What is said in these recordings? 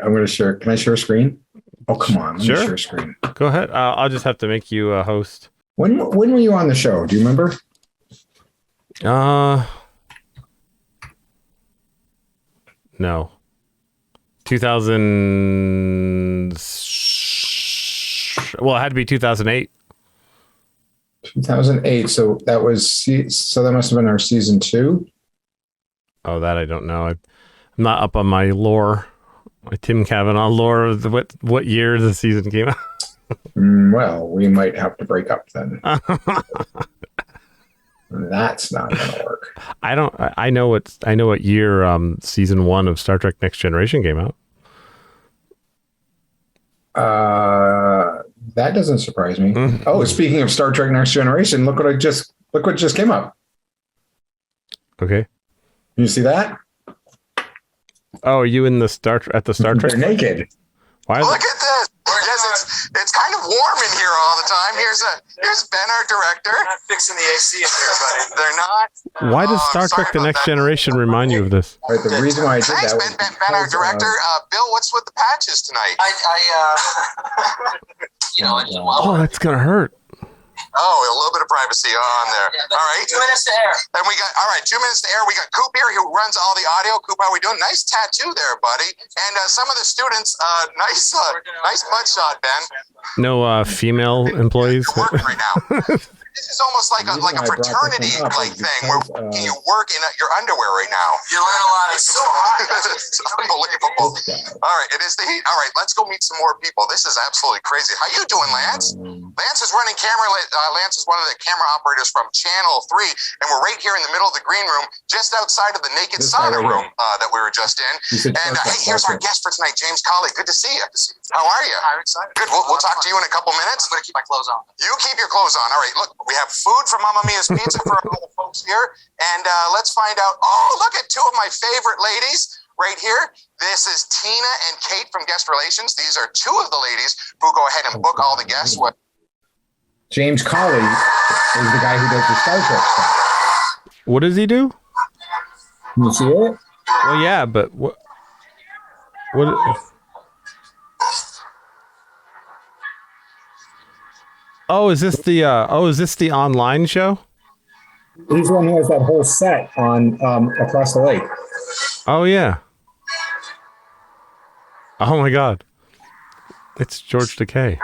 I'm going to share. Can I share a screen? Oh, come on. Let me share a screen. Go ahead. I'll just have to make you a host. When were you on the show? Do you remember? No. 2000. Well, it had to be 2008. 2008. So that must have been our season 2. Oh, that I don't know. I'm not up on my lore, my Tim Kavanagh lore of what year the season came out. Well, we might have to break up then. That's not going to work. I know what year season 1 of Star Trek Next Generation came out. That doesn't surprise me. Oh, speaking of Star Trek Next Generation, look what just came up. Okay. You see that? Oh, are you in the Star Trek? They're naked. Why? Look at this. Yes, it's kind of warm in here all the time. Here's Ben, our director. They're not fixing the AC in here, buddy. They're not. Why does Star Trek The Next Generation remind you of this? Right, the reason why I did Thanks, that Ben, our director. Bill, what's with the patches tonight? Oh, that's gonna hurt. Oh, a little bit of privacy on there. All right. 2 minutes to air. And we got, 2 minutes to air. We got Coop here who runs all the audio. Coop, how are we doing? Nice tattoo there, buddy. And some of the students, nice butt shot, Ben. No female employees? You're working right now. This is almost like a fraternity thing where you work in your underwear right now. You learn a lot. It's so hot. It's unbelievable. All right, it is the heat. All right, let's go meet some more people. This is absolutely crazy. How you doing, Lance? Lance is running camera. Lance is one of the camera operators from Channel 3, and we're right here in the middle of the green room, just outside of the naked sauna room that we were just in. And hey, here's our guest for tonight, James Colley. Good to see you. How are you? I'm excited. Good. We'll talk to you in a couple minutes. I'm going to keep my clothes on. You keep your clothes on. All right, look. We have food from Mamma Mia's Pizza for all the folks here. And let's find out. Oh, look at two of my favorite ladies right here. This is Tina and Kate from Guest Relations. These are two of the ladies who go ahead and book all the guests. James Colley is the guy who does the Star Trek stuff. What does he do? You see it? Well, yeah, but what? Oh, is this the online show? He's the one who has that whole set on across the lake. Oh yeah. Oh my God. It's George Takei.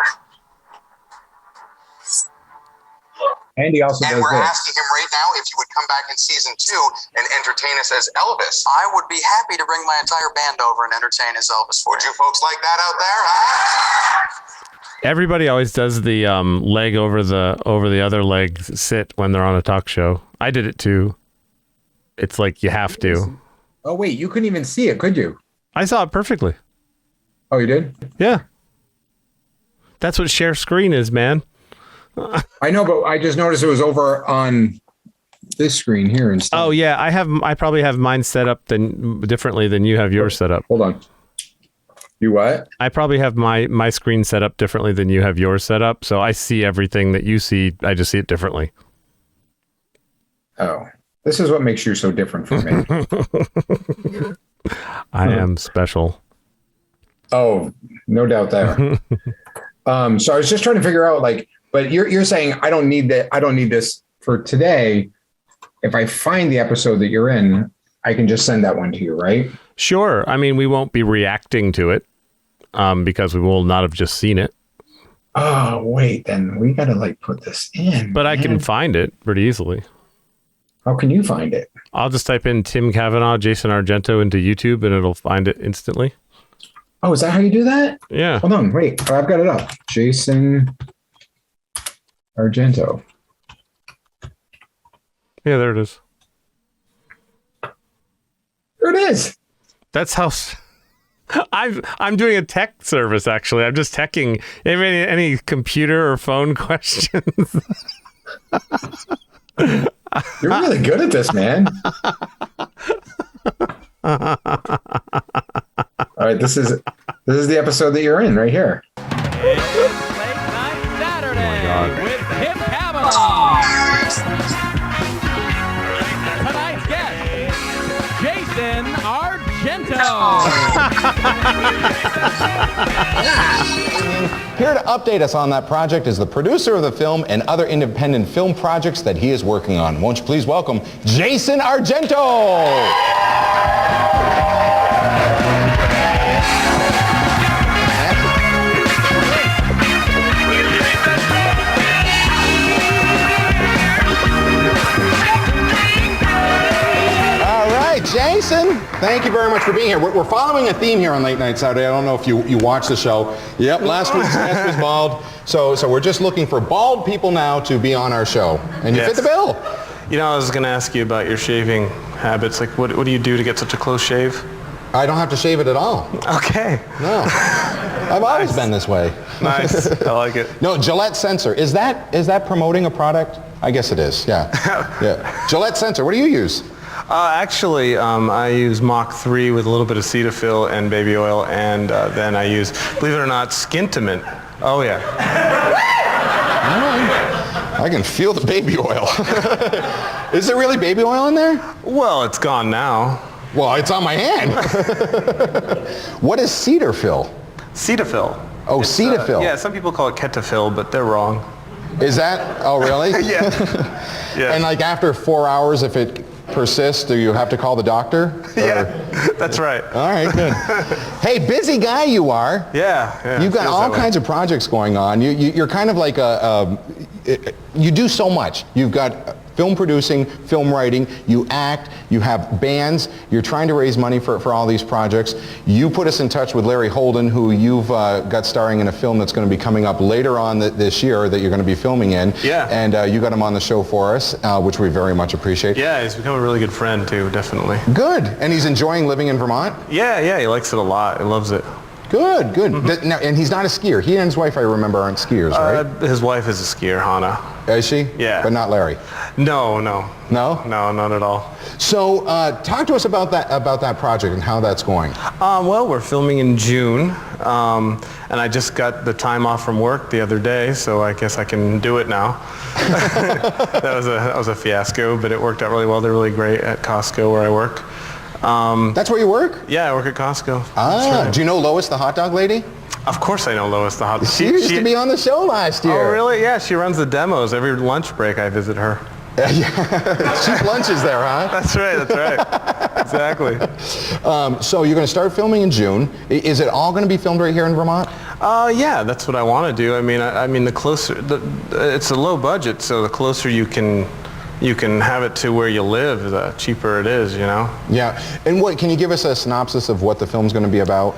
And he also does we're this. asking him right now if he would come back in season 2 and entertain us as Elvis. I would be happy to bring my entire band over and entertain as Elvis. Would you folks like that out there? Huh? Everybody always does the leg over the other leg sit when they're on a talk show. I did it too. It's like you have to. Oh wait, you couldn't even see it, could you? I saw it perfectly. Oh, you did? Yeah. That's what share screen is, man. I know, but I just noticed it was over on this screen here instead. Oh yeah, I probably have mine set up differently than you have yours set up. Hold on. You what? I probably have my screen set up differently than you have yours set up, so I see everything that you see. I just see it differently. Oh, this is what makes you so different from me. I am special. Oh, no doubt there. So I was just trying to figure out, like, but you're saying I don't need that. I don't need this for today. If I find the episode that you're in, I can just send that one to you, right? Sure. I mean, we won't be reacting to it because we will not have just seen it. Oh, wait, then we got to put this in. But man, I can find it pretty easily. How can you find it? I'll just type in Tim Kavanagh, Jason Argento into YouTube and it'll find it instantly. Oh, is that how you do that? Yeah. Hold on, wait. I've got it up. Jason Argento. Yeah, there it is. There it is. That's how I'm doing a tech service, actually. I'm just teching. Any computer or phone questions? You're really good at this, man. All right, this is the episode that you're in right here. It's Late Night Saturday with Tim Kavanagh. Tonight's guest, Jason Argento. Argento. Here to update us on that project is the producer of the film and other independent film projects that he is working on. Won't you please welcome Jason Argento? Jason, thank you very much for being here. We're following a theme here on Late Night Saturday. I don't know if you watched the show. Yep, last week's guest was bald. So we're just looking for bald people now to be on our show. And you fit the bill. You know, I was going to ask you about your shaving habits. Like, what do you do to get such a close shave? I don't have to shave it at all. Okay. No. I've always been this way. Nice. I like it. No, Gillette Sensor. Is that promoting a product? I guess it is, yeah. Yeah. Gillette Sensor, what do you use? Actually, I use Mach 3 with a little bit of Cetaphil and baby oil, and then I use, believe it or not, Skintimate. Oh, yeah. I can feel the baby oil. Is there really baby oil in there? Well, it's gone now. Well, it's on my hand. What is Cetaphil? Cetaphil. Oh, Cetaphil. Yeah, some people call it Ketafil, but they're wrong. Is that? Oh, really? Yeah. Yeah. And like after 4 hours, if it persists, do you have to call the doctor? Yeah, that's right. All right, good. Hey, busy guy you are. Yeah. You've got all kinds of projects going on. You're kind of like you do so much. You've got film producing, film writing, you act, you have bands, you're trying to raise money for all these projects. You put us in touch with Larry Holden, who you've got starring in a film that's going to be coming up later on this year that you're going to be filming in. Yeah. And you got him on the show for us, which we very much appreciate. Yeah, he's become a really good friend too, definitely. Good. And he's enjoying living in Vermont? Yeah, he likes it a lot. He loves it. Good. Now, and he's not a skier. He and his wife, I remember, aren't skiers, right? His wife is a skier, Hannah. Is she? Yeah. But not Larry? No. No? No, not at all. So talk to us about that project and how that's going. Well, we're filming in June, and I just got the time off from work the other day, so I guess I can do it now. That was a fiasco, but it worked out really well. They're really great at Costco where I work. That's where you work? Yeah, I work at Costco. Ah, right. Do you know Lois, the hot dog lady? Of course I know Lois, the hot dog. She used to be on the show last year. Oh, really? Yeah, she runs the demos. Every lunch break I visit her. Cheap lunches there, huh? That's right. Exactly. So you're going to start filming in June. Is it all going to be filmed right here in Vermont? Yeah, that's what I want to do. I mean, the closer, it's a low budget, so the closer you can have it to where you live, the cheaper it is, you know? Yeah. And can you give us a synopsis of what the film's going to be about?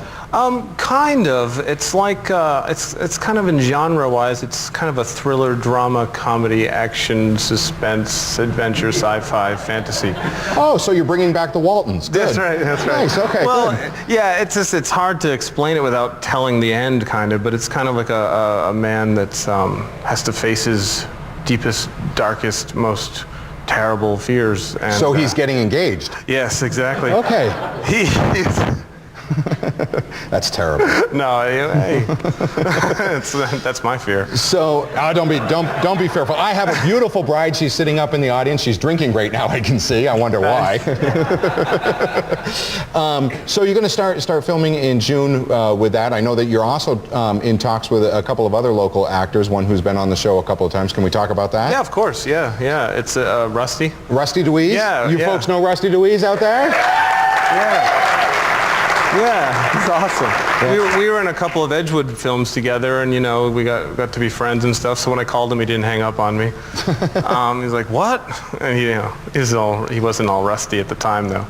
Kind of. It's like, it's kind of in genre-wise, it's kind of a thriller, drama, comedy, action, suspense, adventure, sci-fi, fantasy. Oh, so you're bringing back the Waltons. Good. That's right. Nice, okay, well, good. Yeah, it's hard to explain it without telling the end, kind of, but it's kind of like a man that's has to face his deepest, darkest, most terrible fears. And, so he's getting engaged? Yes, exactly. Okay. He's That's terrible. No, hey, that's my fear. So don't be fearful. I have a beautiful bride. She's sitting up in the audience. She's drinking right now. I can see. I wonder why. So you're going to start filming in June with that. I know that you're also in talks with a couple of other local actors. One who's been on the show a couple of times. Can we talk about that? Yeah, of course. Yeah. It's Rusty. Rusty Deweese. Yeah. You folks know Rusty Deweese out there? Yeah, it's awesome. Yeah. We were in a couple of Edgewood films together, and we got to be friends and stuff. So when I called him, he didn't hang up on me. He's like, "What?" And he wasn't all rusty at the time, though.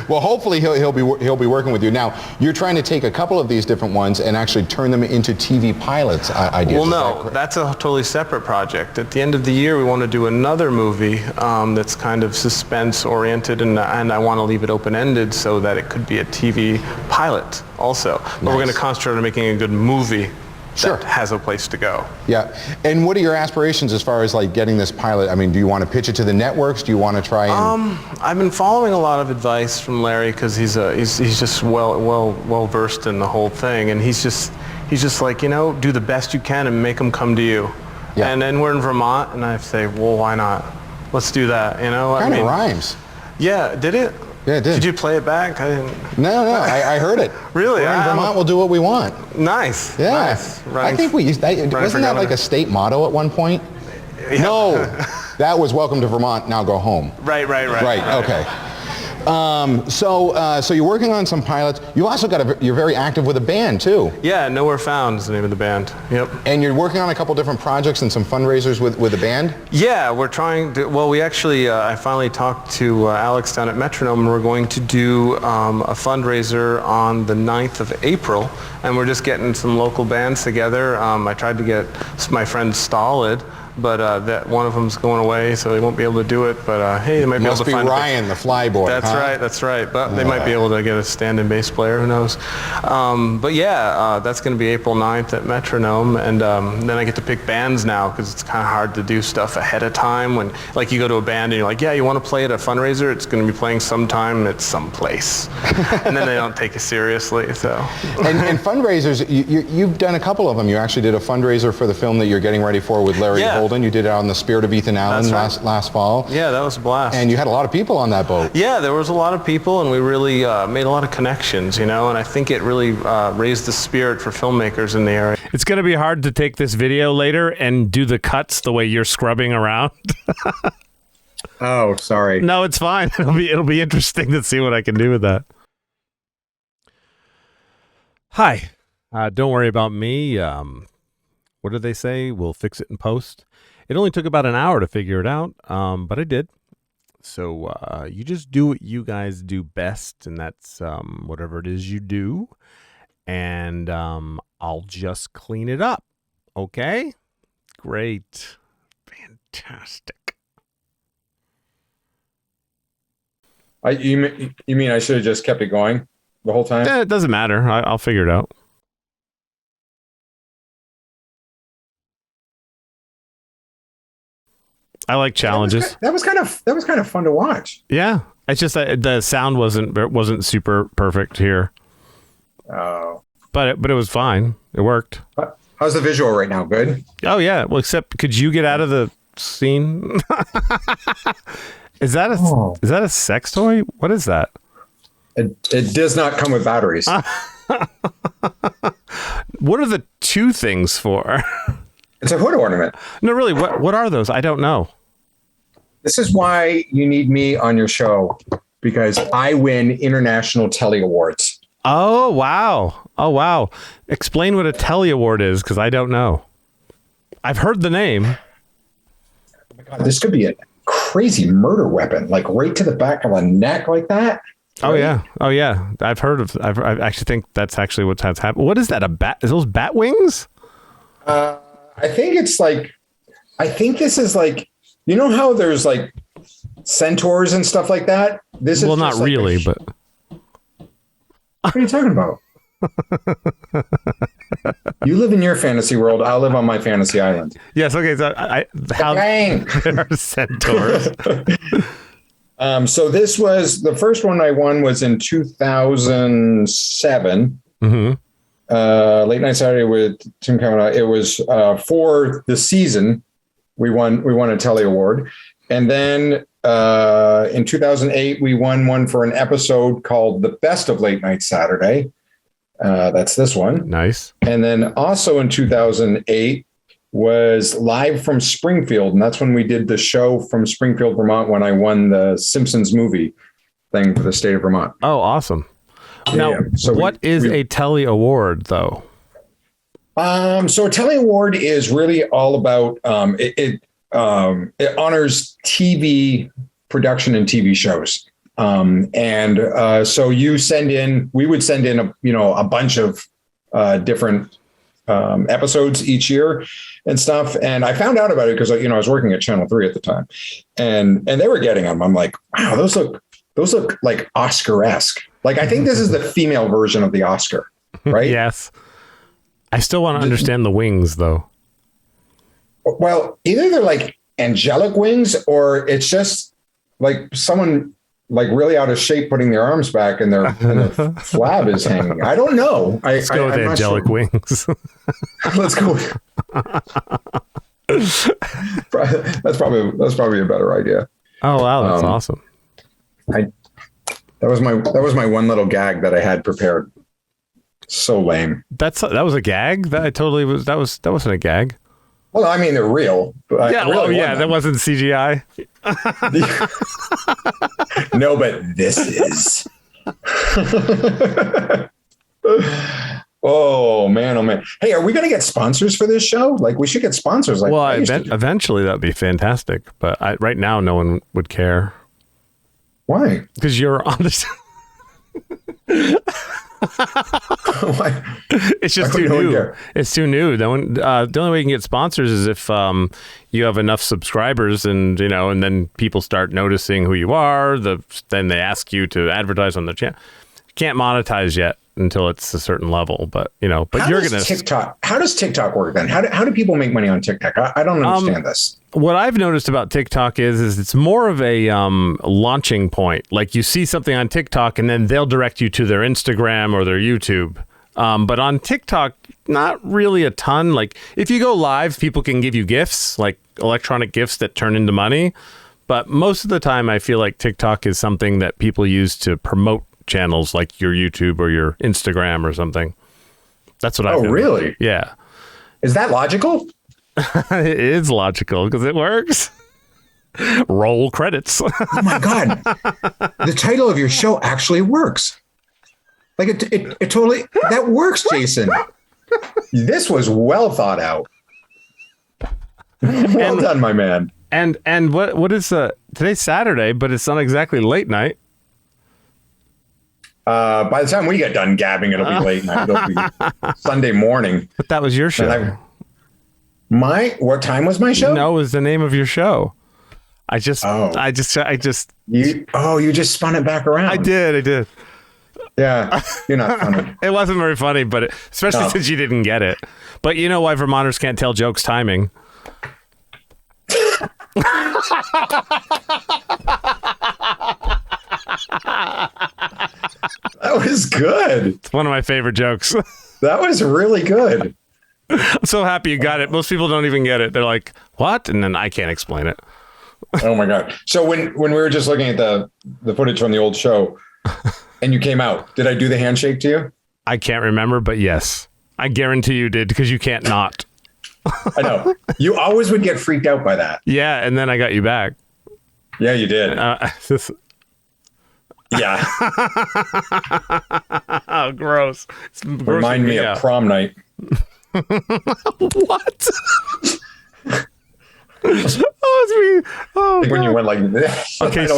Well, hopefully he'll be working with you. Now, you're trying to take a couple of these different ones and actually turn them into TV pilots. Ideas. Well, no, that's a totally separate project. At the end of the year, we want to do another movie that's kind of suspense-oriented, and I want to leave it open-ended so that it could be a TV pilot also. But we're going to concentrate on making a good movie that has a place to go. Yeah. And what are your aspirations as far as like getting this pilot? I mean, do you want to pitch it to the networks? Do you want to try and... I've been following a lot of advice from Larry because he's just well versed in the whole thing, and he's just like, do the best you can and make them come to you. Yeah. And then we're in Vermont, and I say, well, why not? Let's do that. Kind of rhymes. Yeah, did it? Yeah, it did. Did you play it back? I didn't. No, I heard it. Really? We're in Vermont, we'll do what we want. Nice. Yeah. Nice. I think we used that. Wasn't that like a state motto at one point? Yeah. No, that was welcome to Vermont, now go home. Right. Okay. So you're working on some pilots. You also you're very active with a band too. Yeah, Nowhere Found is the name of the band. Yep. And you're working on a couple different projects and some fundraisers with the band? Yeah, we're trying to, well, we actually, I finally talked to Alex down at Metronome, and we're going to do a fundraiser on the 9th of April, and we're just getting some local bands together. I tried to get my friend Stolid, but that one of them's going away, so they won't be able to do it. But hey, they might be able to find Ryan, the flyboy. That's right. But they might be able to get a stand-in bass player. Who knows? But yeah, that's going to be April 9th at Metronome, and then I get to pick bands now because it's kind of hard to do stuff ahead of time. When like you go to a band and you're like, yeah, you want to play at a fundraiser? It's going to be playing sometime at some place, and then they don't take you seriously. So. and fundraisers, you've done a couple of them. You actually did a fundraiser for the film that you're getting ready for with Larry. Yeah. You did it on the Spirit of Ethan Allen last fall. Yeah, that was a blast. And you had a lot of people on that boat. Yeah, there was a lot of people, and we really made a lot of connections, and I think it really raised the spirit for filmmakers in the area. It's going to be hard to take this video later and do the cuts the way you're scrubbing around. Oh, sorry. No, it's fine. It'll be interesting to see what I can do with that. Hi. Don't worry about me. What do they say? We'll fix it in post. It only took about an hour to figure it out, but I did. So you just do what you guys do best, and that's whatever it is you do. And I'll just clean it up. Okay? Great. Fantastic. You mean I should have just kept it going the whole time? It doesn't matter. I'll figure it out. I like challenges. That was kind of fun to watch. Yeah, it's just that the sound wasn't super perfect here. Oh, but it was fine. It worked. How's the visual right now? Good. Oh yeah. Well, except could you get out of the scene? Is that a sex toy? What is that? It does not come with batteries. What are the two things for? It's a hood ornament. No, really. What are those? I don't know. This is why you need me on your show, because I win international telly awards. Oh wow! Explain what a telly award is, because I don't know. I've heard the name. Oh my God, this could be a crazy murder weapon, like right to the back of the neck, like that. Right? Oh yeah. I've heard of. I actually think that's actually what's happened. What is that? A bat? Is those bat wings? I think this is like, you know how there's like centaurs and stuff like that? This is not like really, but what are you talking about? You live in your fantasy world. I'll live on my fantasy island. Yes. Okay. So how there are centaurs. So this was the first one I won was in 2007. Mm-hmm. Late Night Saturday with Tim Kavanagh. It was for the season. We won a telly award, and then in 2008 we won one for an episode called "The Best of Late Night Saturday." That's this one. Nice. And then also in 2008 was Live from Springfield, and that's when we did the show from Springfield, Vermont, when I won the Simpsons movie thing for the state of Vermont. Oh, awesome. Now, yeah. So what is a telly award, though? So a telly award is really all about it honors TV production and TV shows. So we would send in a bunch of different episodes each year and stuff. And I found out about it because I was working at Channel 3 at the time, and they were getting them. I'm like, wow, those look like Oscar-esque. Like, I think this is the female version of the Oscar, right? Yes. I still want to understand the wings, though. Well, either they're like angelic wings, or it's just like someone like really out of shape putting their arms back and their flab is hanging. I don't know. Let's go with angelic wings. Let's go. That's probably a better idea. Oh wow, that's awesome. That was my one little gag that I had prepared. So lame. That was a gag. That wasn't a gag. Well, I mean, they're real. But Yeah, that wasn't CGI. No, but this is. Oh man. Hey, are we going to get sponsors for this show? Like, we should get sponsors. Like, well, eventually that'd be fantastic. But right now, no one would care. Why? Because you're on the show. It's just too new. It's too new. The only way you can get sponsors is if you have enough subscribers, and and then people start noticing who you are. Then they ask you to advertise on the channel. You can't monetize yet until it's a certain level, but you're gonna TikTok. How does TikTok work then? How do people make money on TikTok? I don't understand this. What I've noticed about TikTok is it's more of a launching point. Like, you see something on TikTok and then they'll direct you to their Instagram or their YouTube. But on TikTok, not really a ton. Like, if you go live, people can give you gifts, like electronic gifts that turn into money. But most of the time, I feel like TikTok is something that people use to promote channels like your YouTube or your Instagram or something. That's what I think. Oh, really? Yeah. Is that logical? It is logical because it works. Roll credits. Oh my God. The title of your show actually works. Like it totally, that works, Jason. This was well thought out. Well done, my man. And what is today's Saturday, but it's not exactly late night. By the time we get done gabbing, it'll be late night. It'll be Sunday morning. But that was your show. What time was my show? No, it was the name of your show. You just spun it back around. I did. Yeah, you're not funny. It wasn't very funny, but especially since you didn't get it. But you know why Vermonters can't tell jokes timing? That was good. It's one of my favorite jokes. That was really good. I'm so happy you got it. Most people don't even get it. They're like, what? And then I can't explain it. Oh my God. So when we were just looking at the footage from the old show and you came out, did I do the handshake to you? I can't remember, but yes. I guarantee you did, because you can't not. I know. You always would get freaked out by that. Yeah, and then I got you back. Yeah, you did. Yeah. Oh, gross. Remind me of prom night. What? Oh, like when you went like this. Okay,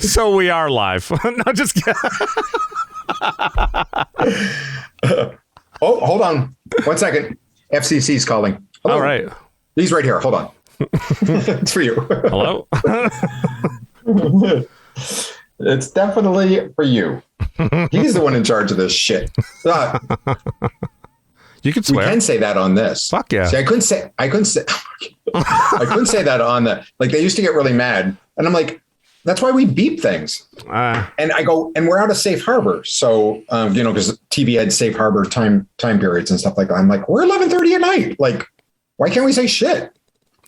so we are live. No, just kidding. Oh, hold on 1 second. FCC's calling. Hello. All right. He's right here. Hold on. It's for you. Hello. It's definitely for you. He's the one in charge of this shit. You can swear. We can say that on this. Fuck yeah. See, I couldn't say I couldn't say that on the, like, they used to get really mad. And I'm like, that's why we beep things. And I go, and we're out of safe harbor. So, because TV had safe harbor time periods and stuff like that. I'm like, we're 11:30 at night. Like, why can't we say shit?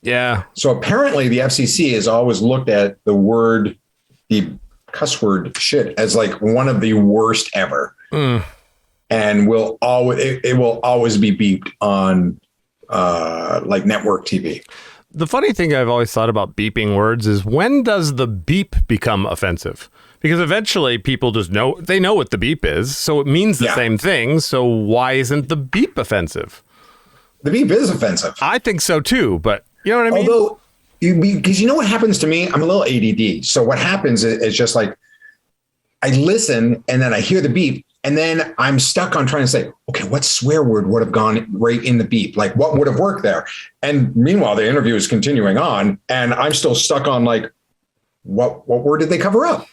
Yeah. So apparently the FCC has always looked at the cuss word shit as like one of the worst ever. And it will always be beeped on like network TV. The funny thing I've always thought about beeping words is, when does the beep become offensive? Because eventually people just know what the beep is. So it means the same thing. So why isn't the beep offensive? The beep is offensive. I think so too, but you know what I mean? Although, because you know what happens to me? I'm a little ADD. So what happens is just like, I listen and then I hear the beep. And then I'm stuck on trying to say, okay, what swear word would have gone right in the beep? Like, what would have worked there? And meanwhile, the interview is continuing on, and I'm still stuck on like, what word did they cover up?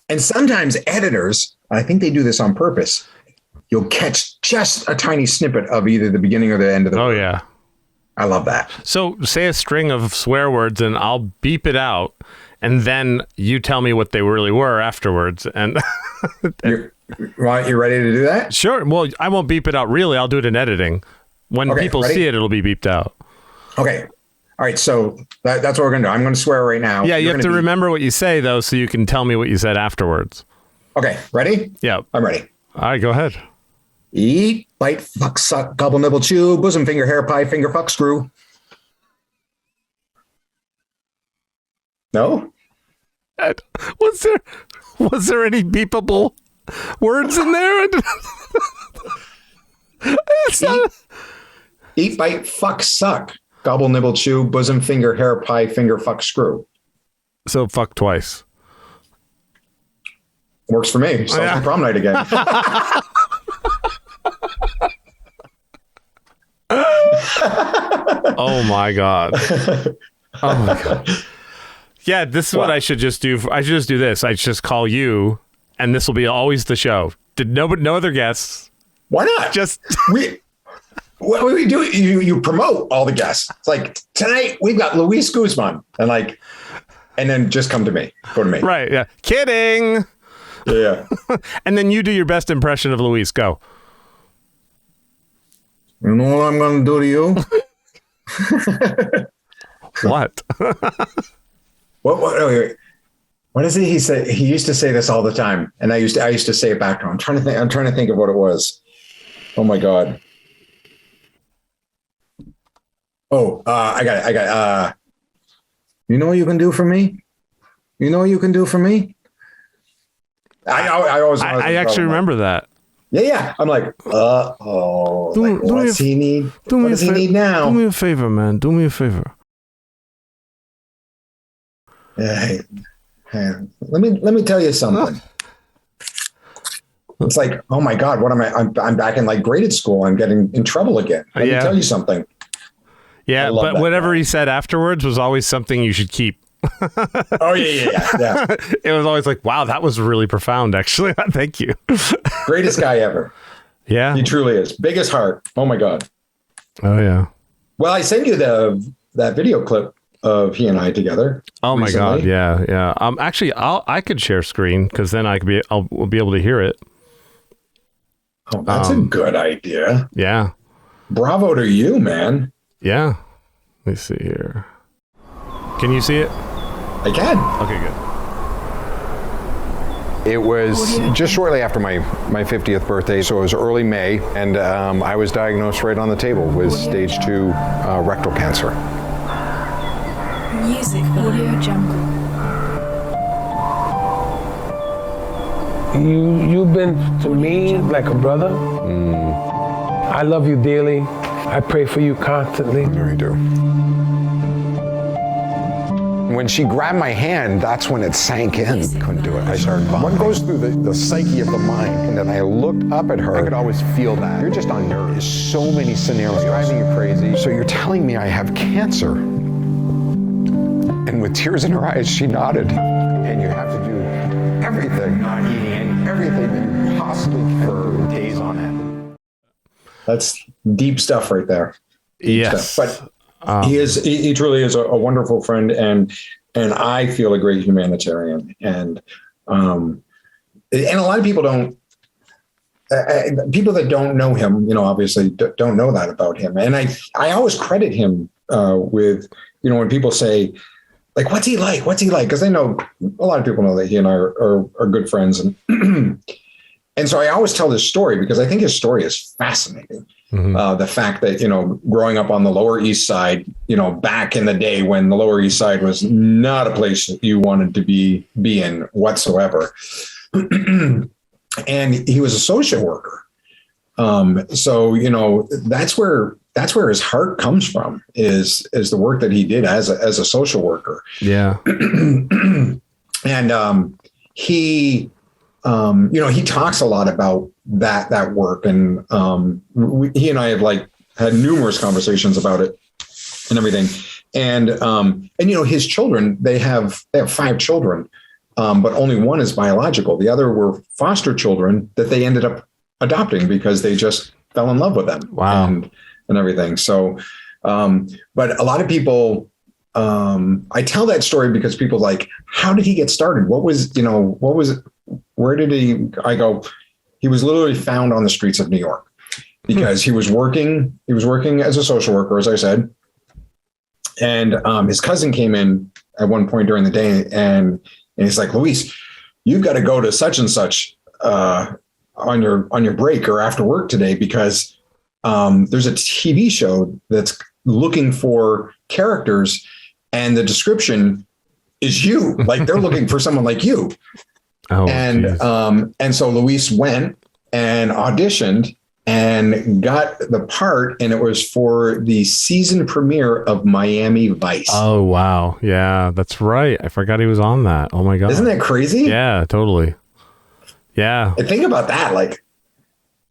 And sometimes editors, I think they do this on purpose, you'll catch just a tiny snippet of either the beginning or the end of the word. Yeah. I love that. So say a string of swear words and I'll beep it out, and then you tell me what they really were afterwards. And you ready to do that? Sure. Well, I won't beep it out really. I'll do it in editing. When people see it, it'll be beeped out. Okay. All right. So that's what we're going to do. I'm going to swear right now. Yeah, you have to remember what you say, though, so you can tell me what you said afterwards. Okay, ready? Yeah. I'm ready. All right, go ahead. Eat, bite, fuck, suck, gobble, nibble, chew, bosom, finger, hair, pie, finger, fuck, screw. No? Was there any beepable words in there? Eat, bite, fuck, suck, gobble, nibble, chew, bosom, finger, hair, pie, finger, fuck, screw. So fuck twice. Works for me. Starts from prom night again. Oh my God. Oh my God. Yeah, this is what I should just do. I should just do this. I should just call you, and this will be always the show. No other guests. Why not? Just what we do? You promote all the guests. It's like tonight we've got Luis Guzman, and then just come to me. Go to me. Right? Yeah. Kidding. Yeah. And then you do your best impression of Luis. Go. You know what I'm going to do to you? What? What is it he said? He used to say this all the time, and I used to say it back to him. I'm trying to think of what it was. Oh my God. Oh, I got it. You know what you can do for me? You know what you can do for me? I actually remember that. Yeah. I'm like, what's he need? What does he need now? Do me a favor, man. Do me a favor. Hey, let me tell you something. It's like, oh my God, what am I? I'm back in graded school. I'm getting in trouble again. Let me tell you something. Yeah, but whatever he said afterwards was always something you should keep. Oh yeah. It was always like, wow, that was really profound, actually. Thank you. Greatest guy ever. Yeah. He truly is. Biggest heart. Oh my God. Oh yeah. Well, I sent you that video clip of he and I together. Oh my recently. God. Yeah. Actually, I could share screen because then I'll be able to hear it. Oh, that's a good idea. Yeah. Bravo to you, man. Yeah. Let me see here. Can you see it? I can. Okay, good. It was just shortly after my 50th birthday, so it was early May, and I was diagnosed right on the table with stage 2 rectal cancer. Music Audio Jungle. You've been to me like a brother. I love you dearly. I pray for you constantly. I really do. When she grabbed my hand, that's when it sank in. Couldn't do it. I started vomiting. What goes through the psyche of the mind? And then I looked up at her. I could always feel that. You're just on nerves. There's so many scenarios. Driving you crazy. So you're telling me I have cancer. And with tears in her eyes, she nodded. And you have to do everything. Not eating everything that you possibly can for days on end. That's deep stuff right there. Yes. But he truly is a wonderful friend, and I feel a great humanitarian, and a lot of people don't. People that don't know him, obviously don't know that about him, and I always credit him with, when people say, like, what's he like? What's he like? Because I know a lot of people know that he and I are good friends, and and so I always tell this story because I think his story is fascinating. Mm-hmm. The fact that, growing up on the Lower East Side, back in the day when the Lower East Side was not a place that you wanted to be in whatsoever. And he was a social worker. So, that's where his heart comes from is the work that he did as a social worker. Yeah. And he talks a lot about that work, and he and I have had numerous conversations about it and everything. And his children, they have 5 children, but only one is biological. The other were foster children that they ended up adopting because they just fell in love with them. Wow. And everything. So, but a lot of people, I tell that story because people like, how did he get started? Where did he, I go, he was literally found on the streets of New York because he was working as a social worker, as I said. And his cousin came in at one point during the day and he's like, Luis, you've got to go to such and such on your break or after work today because there's a TV show that's looking for characters and the description is you. Like they're looking for someone like you. Oh, and so Luis went and auditioned and got the part, and it was for the season premiere of Miami Vice. Oh, wow. Yeah, that's right. I forgot he was on that. Oh my God. Isn't that crazy? Yeah, totally. Yeah. And think about that. Like,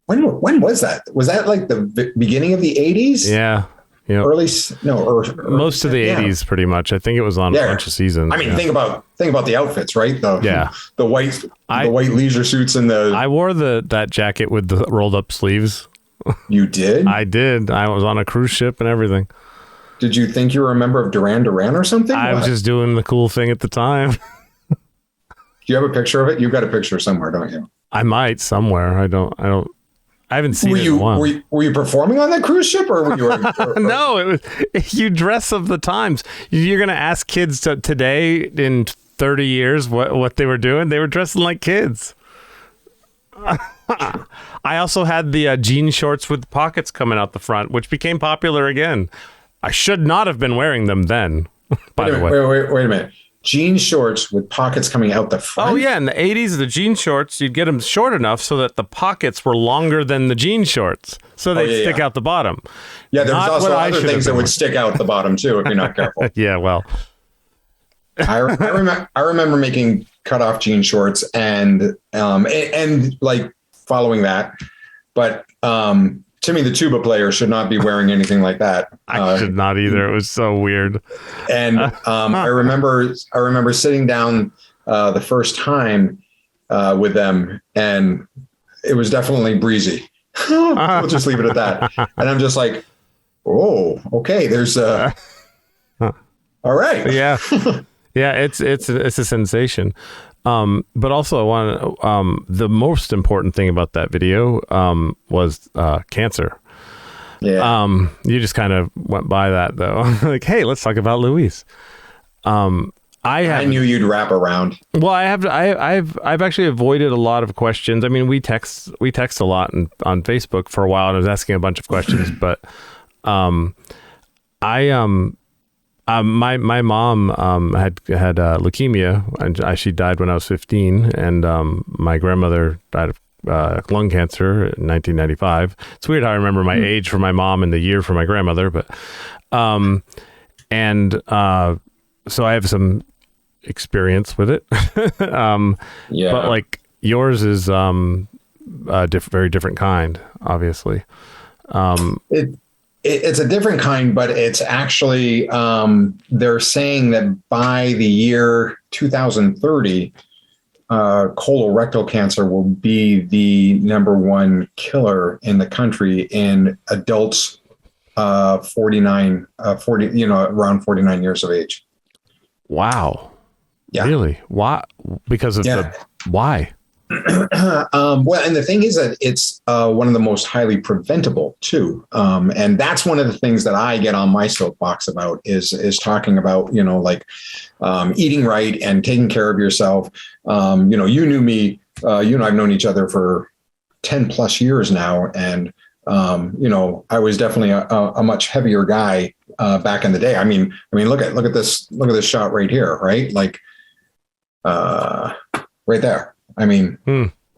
when was that? Was that like the beginning of the 80s? Yeah. Yep. Most of the 80s, pretty much. I think it was on a bunch of seasons. I mean, think about the outfits, right? The white leisure suits and the. I wore that jacket with the rolled up sleeves. You did? I did. I was on a cruise ship and everything. Did you think you were a member of Duran Duran or something? I was just doing the cool thing at the time. Do you have a picture of it? You've got a picture somewhere, don't you? I might somewhere. I haven't seen it in a while. Were you performing on that cruise ship, or were you? No, it was. You dress of the times. You're gonna ask kids today in 30 years what they were doing. They were dressing like kids. I also had the jean shorts with pockets coming out the front, which became popular again. I should not have been wearing them then. By the way, wait a minute. Jean shorts with pockets coming out the front. Oh yeah, in the 80s, the jean shorts, you'd get them short enough so that the pockets were longer than the jean shorts, so they'd stick out the bottom. Yeah, there's also other things that would stick out the bottom too if you're not careful. Yeah, well, I remember making cutoff jean shorts and like following that, but Timmy the tuba player should not be wearing anything like that. I should not either. It was so weird. And I remember sitting down the first time with them, and it was definitely breezy. We'll just leave it at that. And I'm just like, oh, okay. There's all right. Yeah, yeah. It's a sensation. But also I want the most important thing about that video was cancer. Yeah. You just kind of went by that though. Like, hey, let's talk about Luis. I knew you'd wrap around. Well, I've actually avoided a lot of questions. I mean, we text a lot on Facebook for a while, and I was asking a bunch of questions, but my mom had leukemia, and she died when I was 15, and my grandmother died of lung cancer in 1995. It's weird how I remember my age for my mom and the year for my grandmother, but so I have some experience with it. Yeah, but like yours is very different kind, obviously. It's a different kind, but it's actually, they're saying that by the year 2030, colorectal cancer will be the #1 killer in the country in adults, 40, around 49 years of age. Wow. Yeah. Really? Why? Because of why? Well, and the thing is that it's one of the most highly preventable too. And that's one of the things that I get on my soapbox about is talking about, eating right and taking care of yourself. You knew me, you and I've known each other for 10 plus years now. And, I was definitely a much heavier guy back in the day. I mean, look at this shot right here, right? Like, right there. I mean,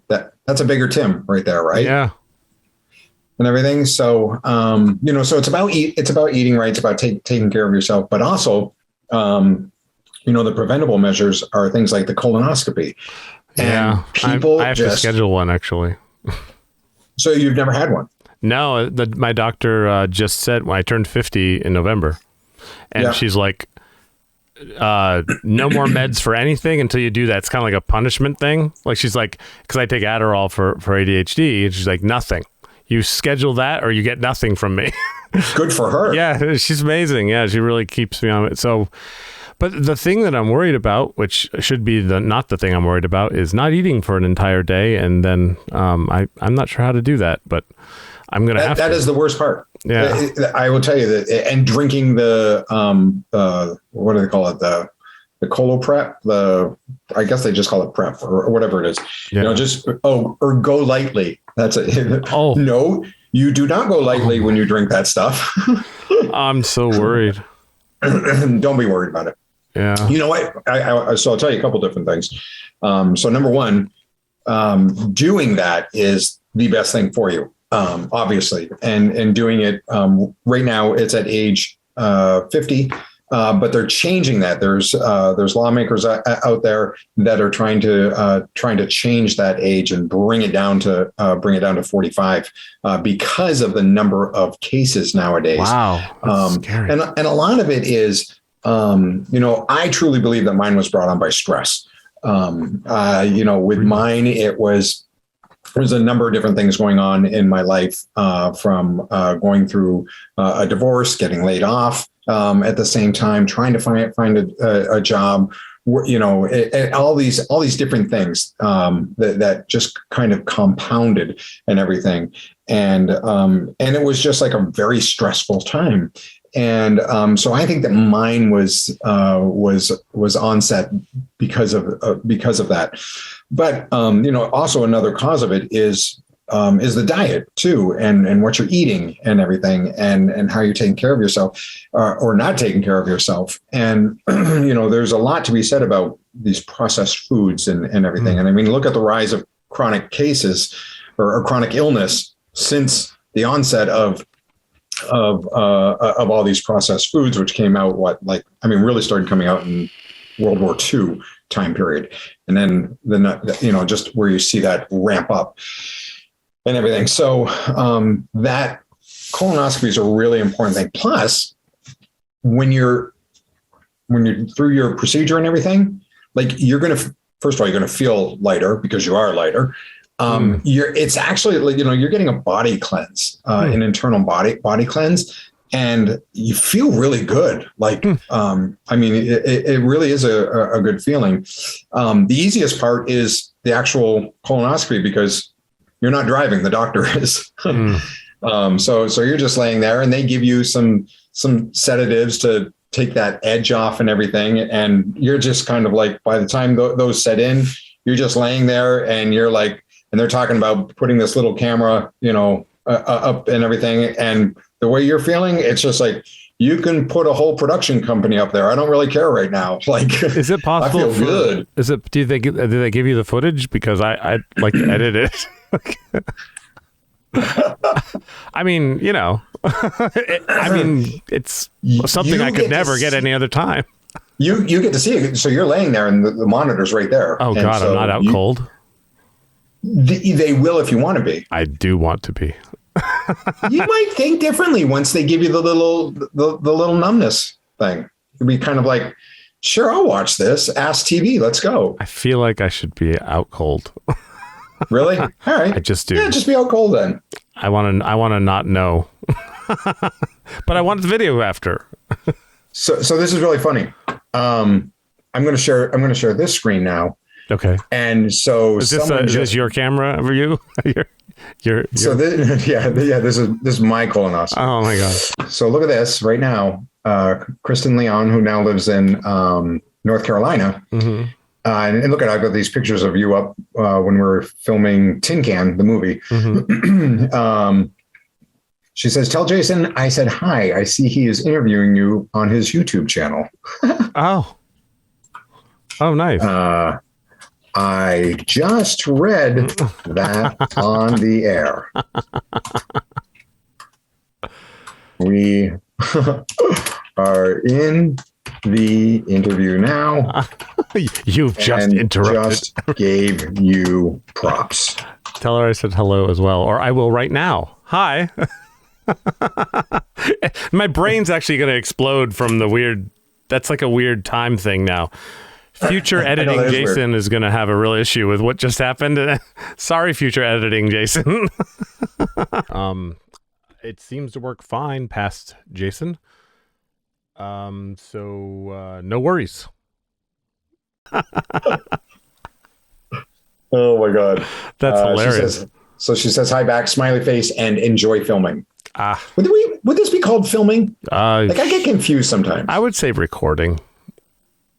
that's a bigger Tim right there, right? Yeah. And everything. So, so it's about eating right. It's about taking care of yourself, but also, the preventable measures are things like the colonoscopy. And people I have to schedule one actually. So you've never had one? No, my doctor just said when I turned 50 in November, and she's like, no more meds for anything until you do that. It's kind of like a punishment thing. Like she's like, because I take Adderall for ADHD, and she's like, nothing. You schedule that or you get nothing from me. Good for her. Yeah, she's amazing. Yeah, she really keeps me on it. So, but the thing that I'm worried about, which should be not the thing I'm worried about, is not eating for an entire day, and then I'm not sure how to do that, but I'm gonna have to. That is the worst part. Yeah, I will tell you that, and drinking the what do they call it, colo prep, I guess they just call it prep or whatever it is. Yeah. Or go lightly. That's it. Oh. No, you do not go lightly when you drink that stuff. I'm so worried. Don't be worried about it. Yeah. You know what? So I'll tell you a couple different things. So number one, doing that is the best thing for you, obviously, and doing it right now. It's at age 50, but they're changing that. There's lawmakers out there that are trying to change that age and bring it down to 45 because of the number of cases nowadays. Wow. That's scary. And a lot of it is, I truly believe that mine was brought on by stress. With mine, it was a number of different things going on in my life, from going through a divorce, getting laid off, at the same time, trying to find a job, all these different things that just kind of compounded and everything. And it was just like a very stressful time. And so I think that mine was onset because of that. But also another cause of it is the diet too, and what you're eating and everything, and how you're taking care of yourself or not taking care of yourself. And there's a lot to be said about these processed foods and everything. And I mean, look at the rise of chronic cases or chronic illness since the onset of all these processed foods, which came out really started coming out in World War II time period, and then just where you see that ramp up and everything. So that colonoscopy is a really important thing. Plus, when you're through your procedure and everything, you're going to feel lighter because you are lighter. It's actually, you're getting a body cleanse, an internal body cleanse, and you feel really good. It really is a good feeling. The easiest part is the actual colonoscopy because you're not driving, the doctor is. So you're just laying there and they give you some sedatives to take that edge off and everything. And you're just kind of by the time those set in, you're just laying there and you're and they're talking about putting this little camera, up and everything. And the way you're feeling, it's just you can put a whole production company up there. I don't really care right now. Is it possible? I feel good. Do they give you the footage? Because I like to edit it. I mean, it's something I could never get any other time. You get to see it. So you're laying there and the monitor's right there. Oh, God, I'm not out cold. They will if you want to be. I do want to be. You might think differently once they give you the little numbness thing. You'd be kind of sure, I'll watch this. Ask TV. Let's go. I feel like I should be out cold. Really? All right. I just do. Yeah, just be out cold then. I want to not know. But I want the video after. So this is really funny. I'm going to share this screen now. Okay. And so is this your camera for you? So this is my colonoscopy. Oh my God. So look at this right now. Kristen Leon, who now lives in North Carolina. Mm-hmm. And look I've got these pictures of you up when we were filming Tin Can, the movie. Mm-hmm. She says, "Tell Jason I said hi. I see he is interviewing you on his YouTube channel." Oh, nice. I just read that on the air. We are in the interview now. You've just interrupted. Just gave you props. Tell her I said hello as well, or I will right now. Hi. My brain's actually going to explode from the weird. That's like a weird time thing now. Future editing Jason is going to have a real issue with what just happened. Sorry, future editing Jason. It seems to work fine past Jason. So no worries. Oh my God. That's hilarious. She says hi back, smiley face, and enjoy filming. Would this be called filming? I get confused sometimes. I would say recording.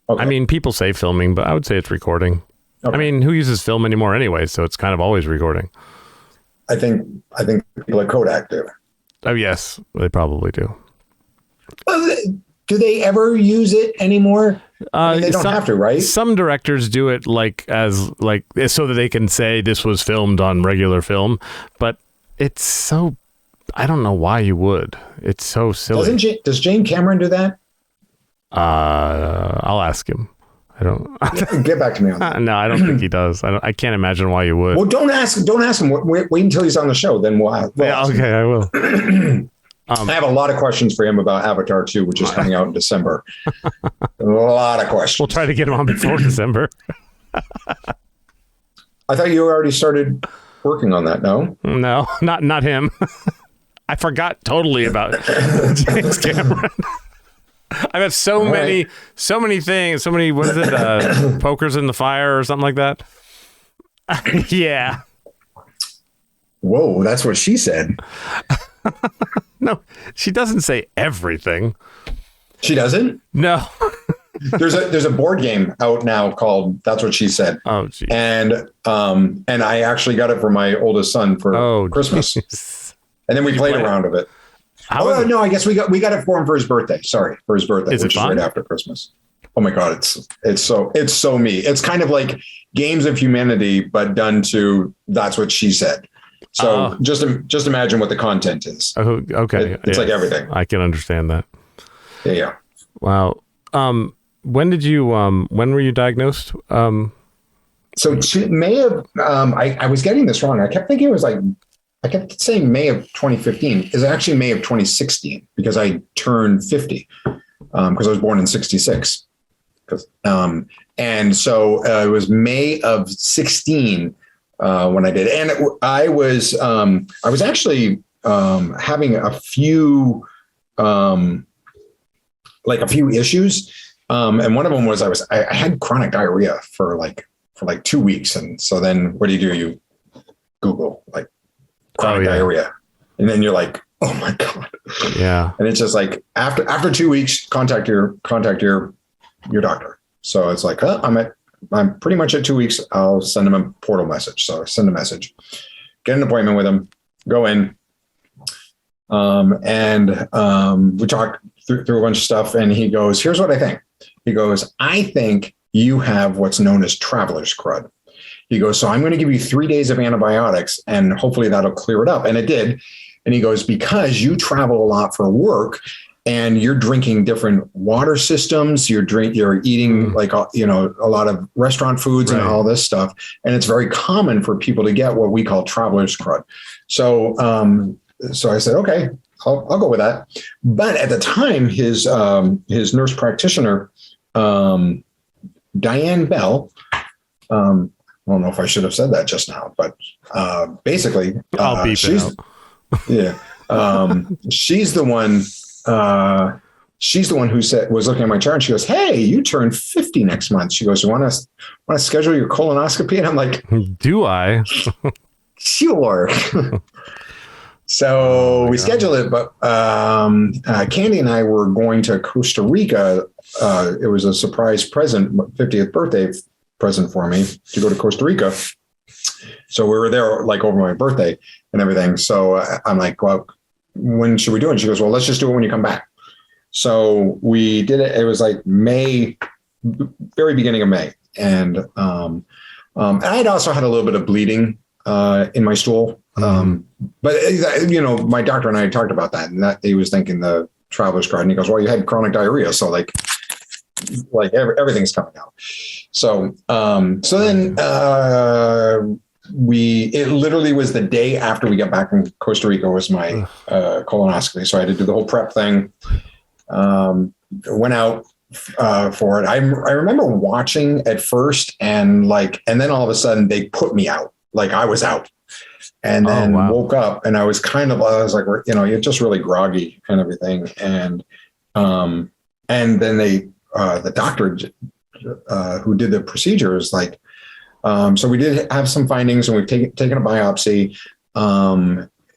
Okay. I mean, people say filming, but I would say it's recording. Okay. I mean, who uses film anymore anyway? So it's kind of always recording. I think people at Kodak do. Oh, yes, they probably do. Do they ever use it anymore? I mean, they don't have to, right? Some directors do it so that they can say this was filmed on regular film, but it's so, I don't know why you would. It's so silly. Does Jane Cameron do that? I'll ask him. I don't Get back to me on that. No, I don't think he does. I can't imagine why you would. Well, don't ask him. Wait until he's on the show. Then we'll ask okay, I will. I have a lot of questions for him about Avatar 2, which is coming out in December. A lot of questions. We'll try to get him on before December. I thought you already started working on that. No, not him. I forgot totally about James Cameron. I've had so many things, what is it? Pokers in the fire or something like that. Yeah. Whoa, that's what she said. No, she doesn't say everything. She doesn't? No. There's a board game out now called That's What She Said. Oh, geez. And I actually got it for my oldest son for Christmas. Geez. And then we played a round of it. No, I guess we got it for him for his birthday. Sorry, for his birthday, which is right after Christmas. Oh my God, it's so me. It's kind of like Games of Humanity, but done to That's What She Said. So just imagine what the content is. Oh, okay, it's like everything. I can understand that. Yeah. Wow. When were you diagnosed? So May of I was getting this wrong. I kept thinking it was I kept saying May of 2015. It's actually May of 2016 because I turned 50 because I was born in 66. And so it was May of 16 when I did. And I was actually having a few issues. And one of them was I had chronic diarrhea for like 2 weeks. And so then what do? You Google chronic diarrhea. And then you're like, oh my God. Yeah. And it's just like after 2 weeks, contact your doctor. So it's like, I'm pretty much at 2 weeks. I'll send him a portal message. So I send a message, get an appointment with him, go in. And we talked through a bunch of stuff, and he goes, here's what I think. He goes, I think you have what's known as traveler's crud. He goes, so I'm going to give you 3 days of antibiotics and hopefully that'll clear it up. And it did. And he goes, because you travel a lot for work and you're drinking different water systems, you're eating a lot of restaurant foods and all this stuff. And it's very common for people to get what we call traveler's crud. So I said, okay, I'll go with that. But at the time, his nurse practitioner, Diane Bell, I don't know if I should have said that just now, but basically, I'll beep it out. Yeah, she's the one. She's the one who was looking at my chart, and she goes, "Hey, you turn 50 next month." She goes, "You want to schedule your colonoscopy?" And I'm like, "Do I?" Sure. So we scheduled it, but Candy and I were going to Costa Rica. It was a surprise present, 50th birthday present for me to go to Costa Rica. So we were there over my birthday and everything. So I'm like, well, when should we do it? And she goes, well, let's just do it when you come back. So we did it. It was like May, very beginning of May. And I had also had a little bit of bleeding in my stool. But my doctor and I talked about that, and that he was thinking the traveler's crud, and he goes, well, you had chronic diarrhea. So everything's coming out. So then it literally was the day after we got back from Costa Rica was my colonoscopy. So I had to do the whole prep thing. Went out for it. I remember watching at first and then all of a sudden they put me out. I was out. And then woke up and I was like, you're just really groggy and everything. And then the doctor who did the procedure is like, so we did have some findings and we've taken a biopsy.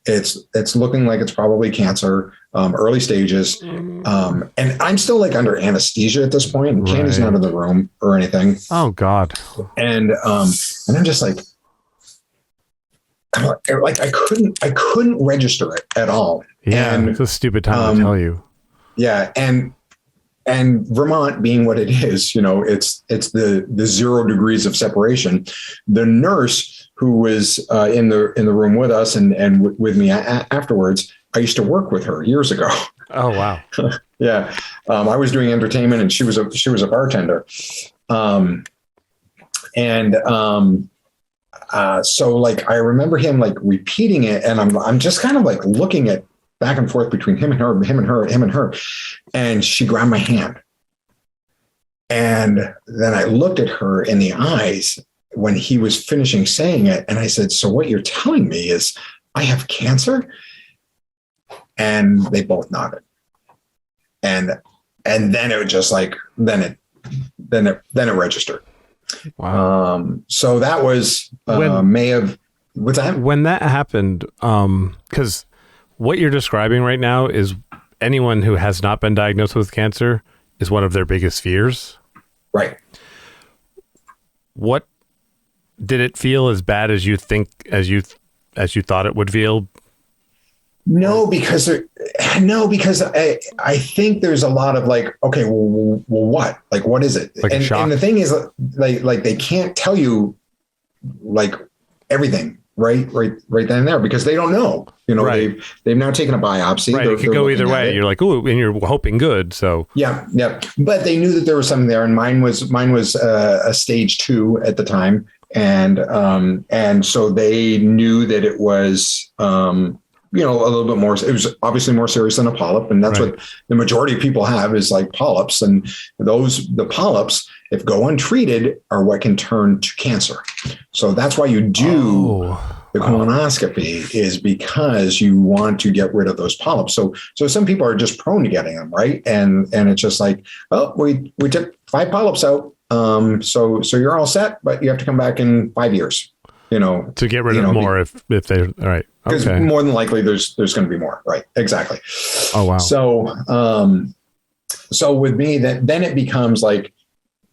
It's looking like it's probably cancer. early stages. And I'm still like under anesthesia at this point, and Candy's not in the room or anything. Oh God. And I'm just like I couldn't register it at all. Yeah. And, it's a stupid time to tell you. Yeah. And Vermont being what it is, it's the 0 degrees of separation. The nurse who was in the room with us and with me afterwards, I used to work with her years ago. Oh, wow. Yeah. I was doing entertainment and she was a bartender. So like, I remember him like repeating it, and I'm just kind of like looking at back and forth between him and her. And she grabbed my hand. And then I looked at her in the eyes when he was finishing saying it. And I said, so what you're telling me is I have cancer? And they both nodded. And then it was just like, then it registered. Wow. So that was May of, what's that? When that happened, because what you're describing right now is anyone who has not been diagnosed with cancer is one of their biggest fears. Right. What did it feel as bad as you thought it would feel? No, because I think there's a lot of like, okay, well what? Like, what is it? Like and the thing is like they can't tell you like everything right then and there, because they don't know, right. they've now taken a biopsy. Right. It could go either way. You're like, oh, and you're hoping good. So yeah. But they knew that there was something there. And mine was a stage 2 at the time. And so they knew that it was, a little bit more, it was obviously more serious than a polyp. And that's right. What the majority of people have is like polyps. And the polyps, if go untreated, are what can turn to cancer. So that's why you do the colonoscopy, is because you want to get rid of those polyps. So some people are just prone to getting them, right? And it's just like, oh, we took 5 polyps out. So you're all set, but you have to come back in 5 years. To get rid of more if they're all right. Because more than likely there's going to be more. Right. Exactly. Oh, wow. So with me, then it becomes like,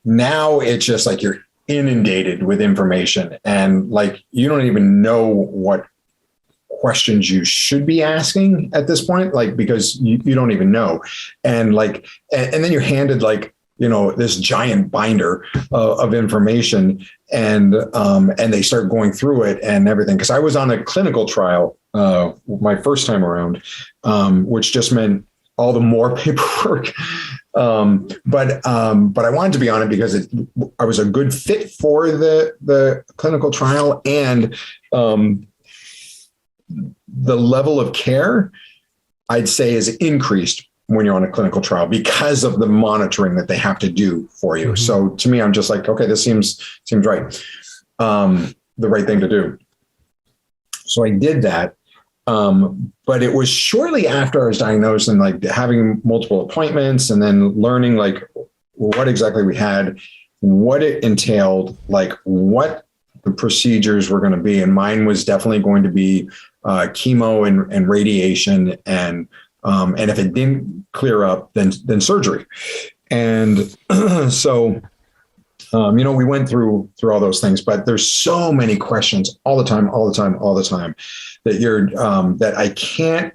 now it's just like you're inundated with information, and like, you don't even know what questions you should be asking at this point, like, because you don't even know. And like, and then you're handed like, this giant binder of information, and they start going through it and everything. Cause I was on a clinical trial my first time around, which just meant all the more paperwork. But I wanted to be on it because I was a good fit for the clinical trial, and the level of care, I'd say, is increased when you're on a clinical trial because of the monitoring that they have to do for you. Mm-hmm. So to me, I'm just like, okay, this seems right. The right thing to do. So I did that. But it was shortly after I was diagnosed, and like having multiple appointments, and then learning like what exactly we had, what it entailed, like what the procedures were going to be. And mine was definitely going to be chemo and radiation, and if it didn't clear up, then surgery. And so, we went through all those things, but there's so many questions all the time that I can't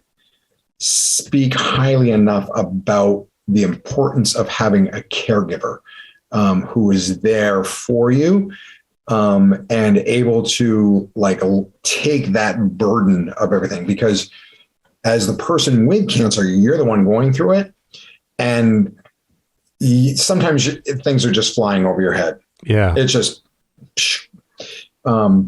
speak highly enough about the importance of having a caregiver who is there for you, and able to like take that burden of everything, because as the person with cancer, you're the one going through it. And sometimes things are just flying over your head. Yeah. It's just,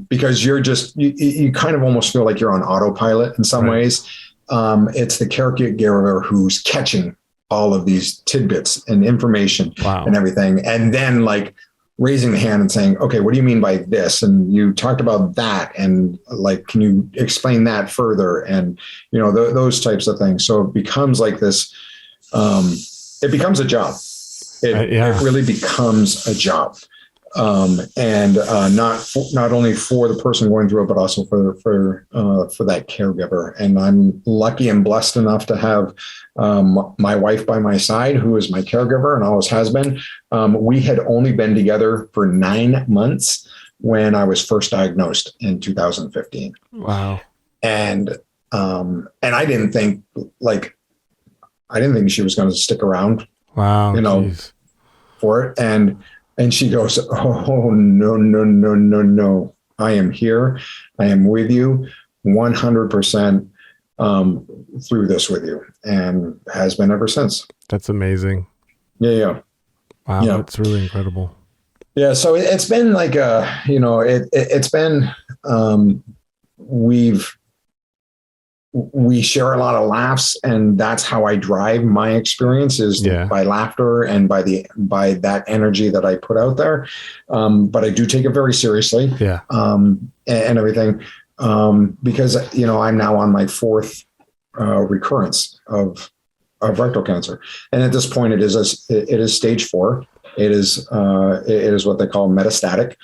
because you're just, you kind of almost feel like you're on autopilot in some ways. It's the caregiver who's catching all of these tidbits and information and everything. And then like raising the hand and saying, okay, what do you mean by this? And you talked about that. And like, can you explain that further? And, those types of things. So it becomes like this, it becomes a job. It really becomes a job. and not only for the person going through it, but also for that caregiver. And I'm lucky and blessed enough to have my wife by my side, who is my caregiver and always has been. We had only been together for 9 months when I was first diagnosed in 2015. Wow. And I didn't think she was going to stick around. Wow. Geez. For it. And she goes, "Oh, no. I am here. I am with you 100% through this with you," and has been ever since. That's amazing. Yeah. Wow. Yeah. That's really incredible. Yeah. So it's been like, it's been, we share a lot of laughs, and that's how I drive my experience is by laughter and by that energy that I put out there. But I do take it very seriously. Yeah. And everything. Because, I'm now on my 4th recurrence of rectal cancer. And at this point it is stage 4. It is what they call metastatic.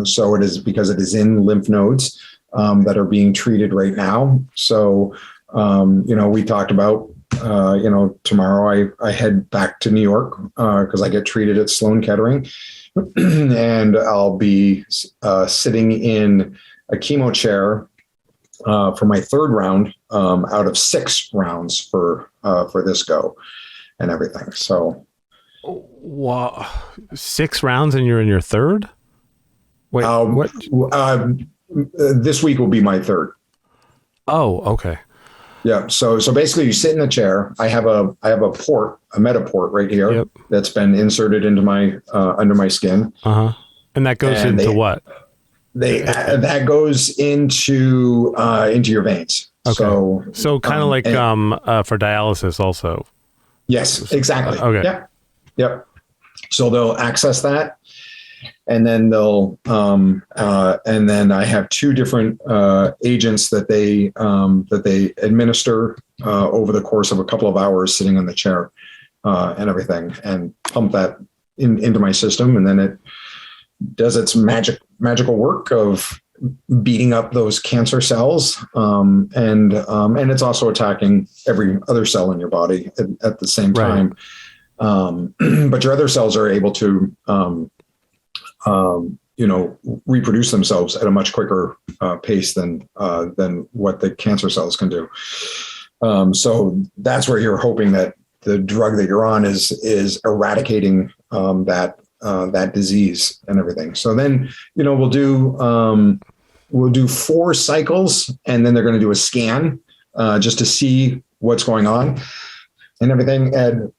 So it is because it is in lymph nodes that are being treated right now. So, we talked about, tomorrow I head back to New York because I get treated at Sloan Kettering, and I'll be sitting in a chemo chair for my 3rd round out of 6 rounds for this go and everything. So, wow, 6 rounds and you're in your 3rd? Wait, what? This week will be my 3rd. Oh, okay. Yeah. So basically you sit in the chair. I have a port, a Metaport right here that's been inserted into my, under my skin. Uh-huh. And that goes into what? That goes into your veins. Okay. So kind of like, for dialysis also. Yes, exactly. Okay. Yep. So they'll access that. And then they'll, and then I have 2 different agents that they administer over the course of a couple of hours, sitting on the chair and everything, and pump that into my system, and then it does its magical work of beating up those cancer cells, and it's also attacking every other cell in your body at the same time. Right. But your other cells are able to reproduce themselves at a much quicker pace than what the cancer cells can do. So that's where you're hoping that the drug that you're on is eradicating that disease and everything. So then, we'll do 4 cycles, and then they're going to do a scan just to see what's going on and everything. And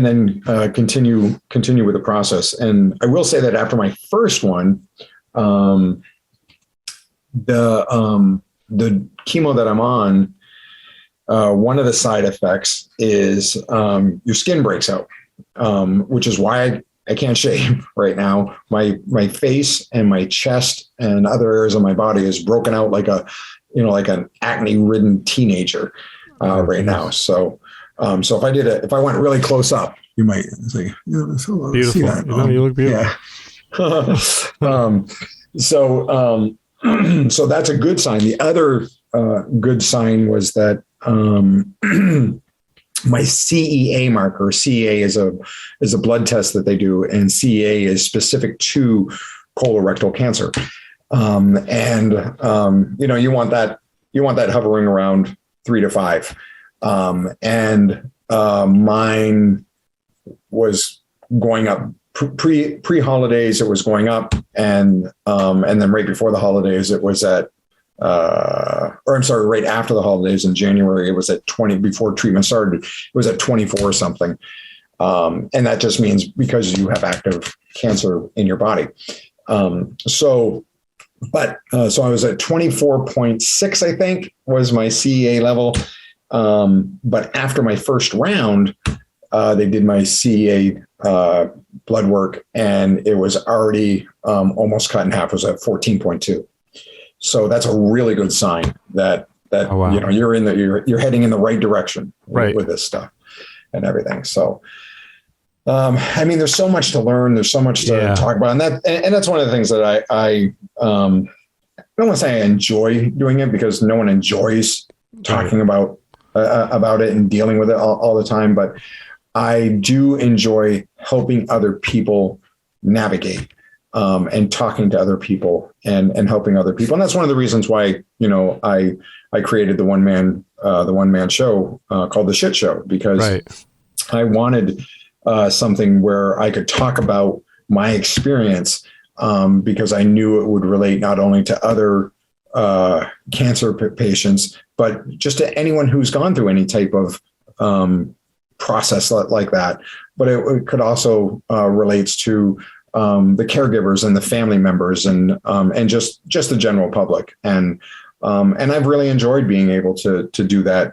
then continue with the process. And I will say that after my first one, the chemo that I'm on, one of the side effects is your skin breaks out, which is why I can't shave right now. My face and my chest and other areas of my body is broken out like an acne-ridden teenager right now. So. So if I went really close up, you might say, beautiful. See that. You look beautiful. Yeah. So that's a good sign. The other good sign was that my CEA marker. CEA is a blood test that they do, and CEA is specific to colorectal cancer. You want that hovering around 3 to 5. And mine was going up pre holidays. It was going up, and then right before the holidays, it was at, right after the holidays in January, it was at 20. Before treatment started, it was at 24 or something. And that just means because you have active cancer in your body. So I was at 24.6, I think, was my CEA level. But after my first round, they did my CEA blood work, and it was already almost cut in half. It was at 14.2. So that's a really good sign that oh, wow. You're heading in the right direction with this stuff and everything. So I mean, there's so much to learn. There's so much to talk about, and that's one of the things that I don't want to say I enjoy doing it, because no one enjoys talking about it and dealing with it all the time. But I do enjoy helping other people navigate, and talking to other people and helping other people. And that's one of the reasons why, I created the one man show called The Shit Show, because I wanted something where I could talk about my experience, because I knew it would relate not only to other cancer patients, but just to anyone who's gone through any type of process like that. But it could also relates to the caregivers and the family members and just the general public. And I've really enjoyed being able to do that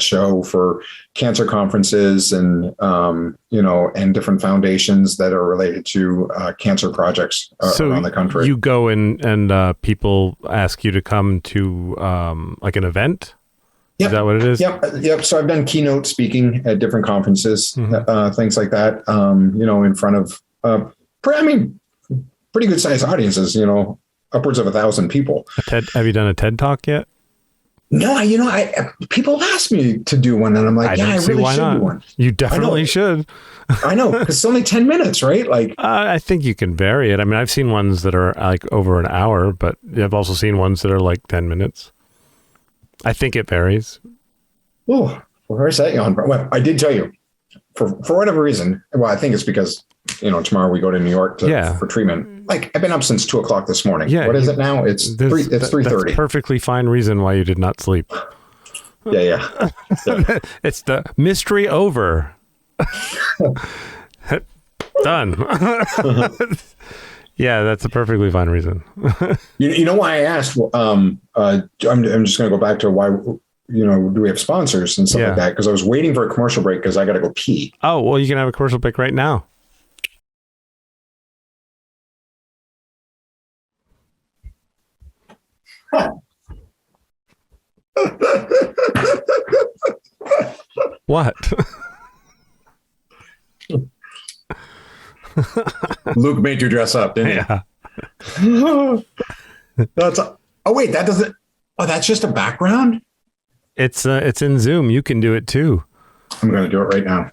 show for cancer conferences and and different foundations that are related to cancer projects around the country. You go and people ask you to come to like an event. Yep. Is that what it is? Yep. So I've done keynote speaking at different conferences, things like that. In front of pretty good sized audiences. Upwards of 1,000 people. Have you done a TED Talk yet? No, people ask me to do one, and I'm like, I really should do one. You definitely should. I know, because it's only 10 minutes, right? Like, I think you can vary it. I mean, I've seen ones that are like over an hour, but I've also seen ones that are like 10 minutes. I think it varies. Oh, where's that on? Well, I did tell you, for whatever reason. Well, I think it's because tomorrow we go to New York for treatment. Like, I've been up since 2:00 this morning. Yeah, what is it now? It's 3:30. That's a perfectly fine reason why you did not sleep. Yeah. It's the mystery over. Done. Yeah, that's a perfectly fine reason. You know why I asked? I'm just going to go back to why. Do we have sponsors and stuff like that? Because I was waiting for a commercial break because I got to go pee. Oh, well, you can have a commercial break right now. What? Luke made you dress up, didn't he? Yeah. Wait, that doesn't. Oh, that's just a background. It's in Zoom. You can do it too. I'm going to do it right now.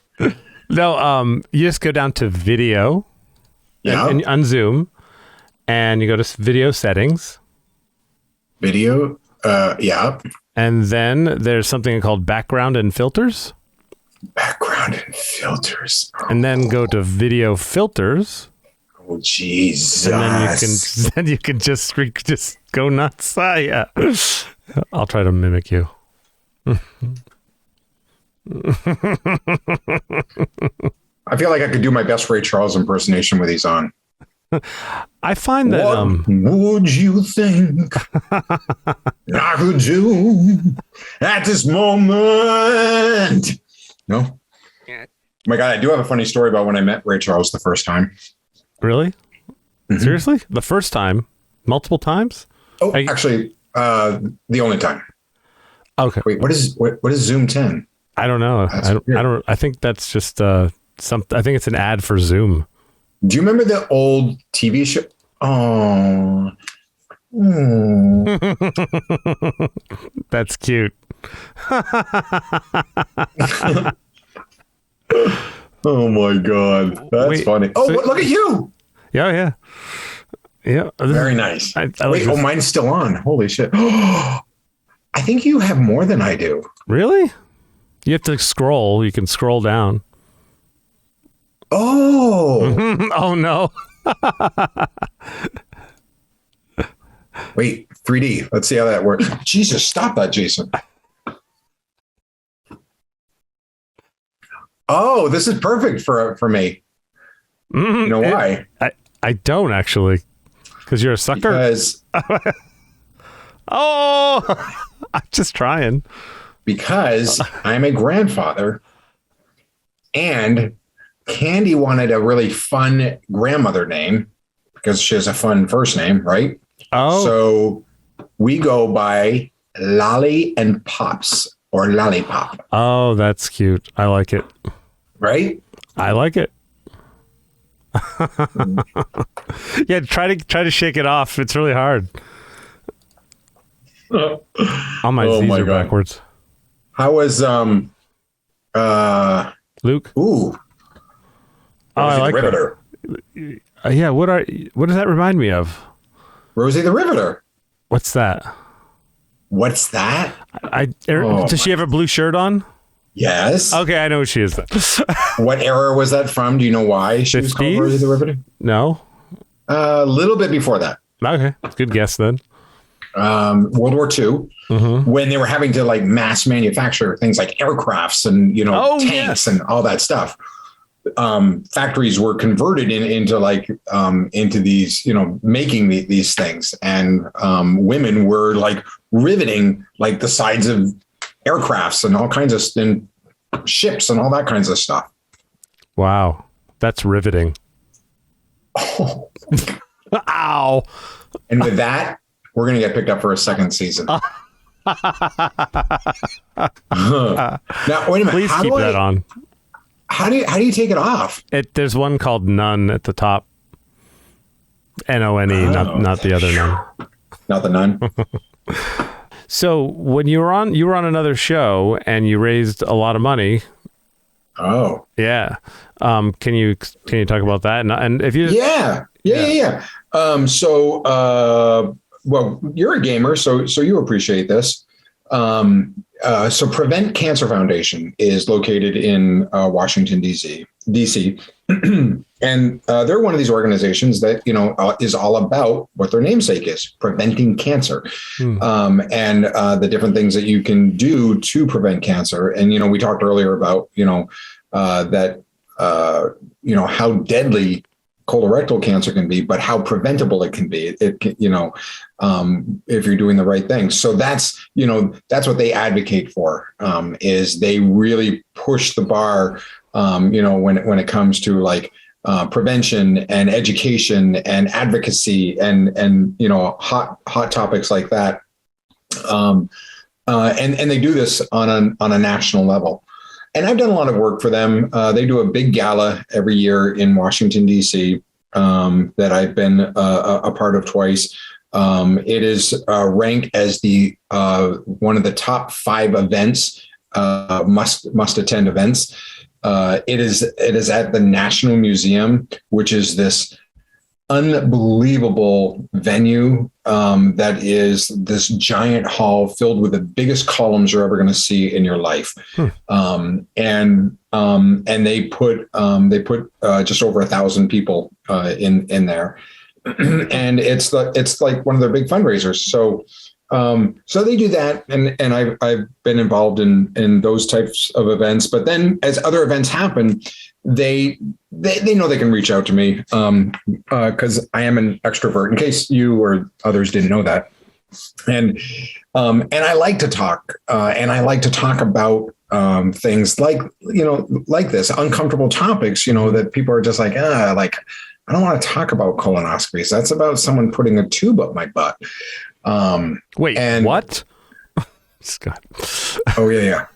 No, you just go down to video. Yeah. And on Zoom, and you go to video settings. Video. Yeah. And then there's something called background and filters. Background and filters. And then go to video filters. Oh, Jesus. And then you can just go nuts. Yeah. I'll try to mimic you. I feel like I could do my best Ray Charles impersonation with these on. I find that what would you think I could do at this moment? No. My God, I do have a funny story about when I met Ray Charles the first time. Really? Mm-hmm. Seriously? The first time? Multiple times? Oh, actually, the only time. Okay. Wait, what is Zoom 10? I don't know. I think that's just I think it's an ad for Zoom. Do you remember the old TV show? Oh. That's cute. Oh my God. That's funny. Oh, look at you. Yeah. Very nice. Wait, mine's still on. Holy shit. I think you have more than I do. Really? You have to scroll. You can scroll down. Oh. Oh, no. Wait, 3D. Let's see how that works. Jesus, stop that, Jason. Oh, this is perfect for me. You know why? I don't actually. Because you're a sucker? Because oh, I'm just trying. Because I'm a grandfather and Candy wanted a really fun grandmother name because she has a fun first name, right? Oh. So we go by Lolly and Pops or Lollipop. Oh, that's cute. I like it. Right? I like it. Yeah, try to shake it off. It's really hard. All my Z's are backwards. How was Luke? Ooh. Oh, I like Riveter. that. Yeah, what does that remind me of? Rosie the Riveter. What's that? What's that? Does she have a blue shirt on? Yes. Okay, I know who she is then. What era was that from? Do you know why she was called Rosie the Riveter? No. A little bit before that. Okay, good guess then. World War II, when they were having to like mass manufacture things like aircrafts and tanks and all that stuff. Factories were converted into these, making these things, and women were like riveting like the sides of aircrafts and all kinds of ships and all that kinds of stuff. Wow, that's riveting. Oh. Ow! And with that, we're gonna get picked up for a second season. Now, wait a minute. Please keep that on. How do you take it off? There's one called Nun at the top. None, not the other Nun. Not the Nun. So when you were on another show and you raised a lot of money. Oh. Yeah. Can you talk about that? And if you Yeah. Well, you're a gamer, so you appreciate this. So Prevent Cancer Foundation is located in Washington, D.C. And they're one of these organizations that, is all about what their namesake is, preventing cancer, and the different things that you can do to prevent cancer. And, we talked earlier about, how deadly colorectal cancer can be, but how preventable it can be. It can, if you're doing the right thing. So that's what they advocate for, is they really push the bar, when it comes to like prevention and education and advocacy and hot topics like that. And they do this on a national level. And I've done a lot of work for them. They do a big gala every year in Washington, D.C. That I've been a part of twice. It is ranked as the one of the top 5 events, must attend events. It is at the National Museum, which is this unbelievable venue that is this giant hall filled with the biggest columns you're ever going to see in your life. And they put just over 1,000 people in there, and it's like one of their big fundraisers. So they do that, and I've been involved in those types of events. But then as other events happen, they know they can reach out to me, because I am an extrovert, in case you or others didn't know that. And I like to talk, and I like to talk about things like this, uncomfortable topics, that people are just like, I don't want to talk about colonoscopies. That's about someone putting a tube up my butt. Wait, and what? Scott. Oh yeah.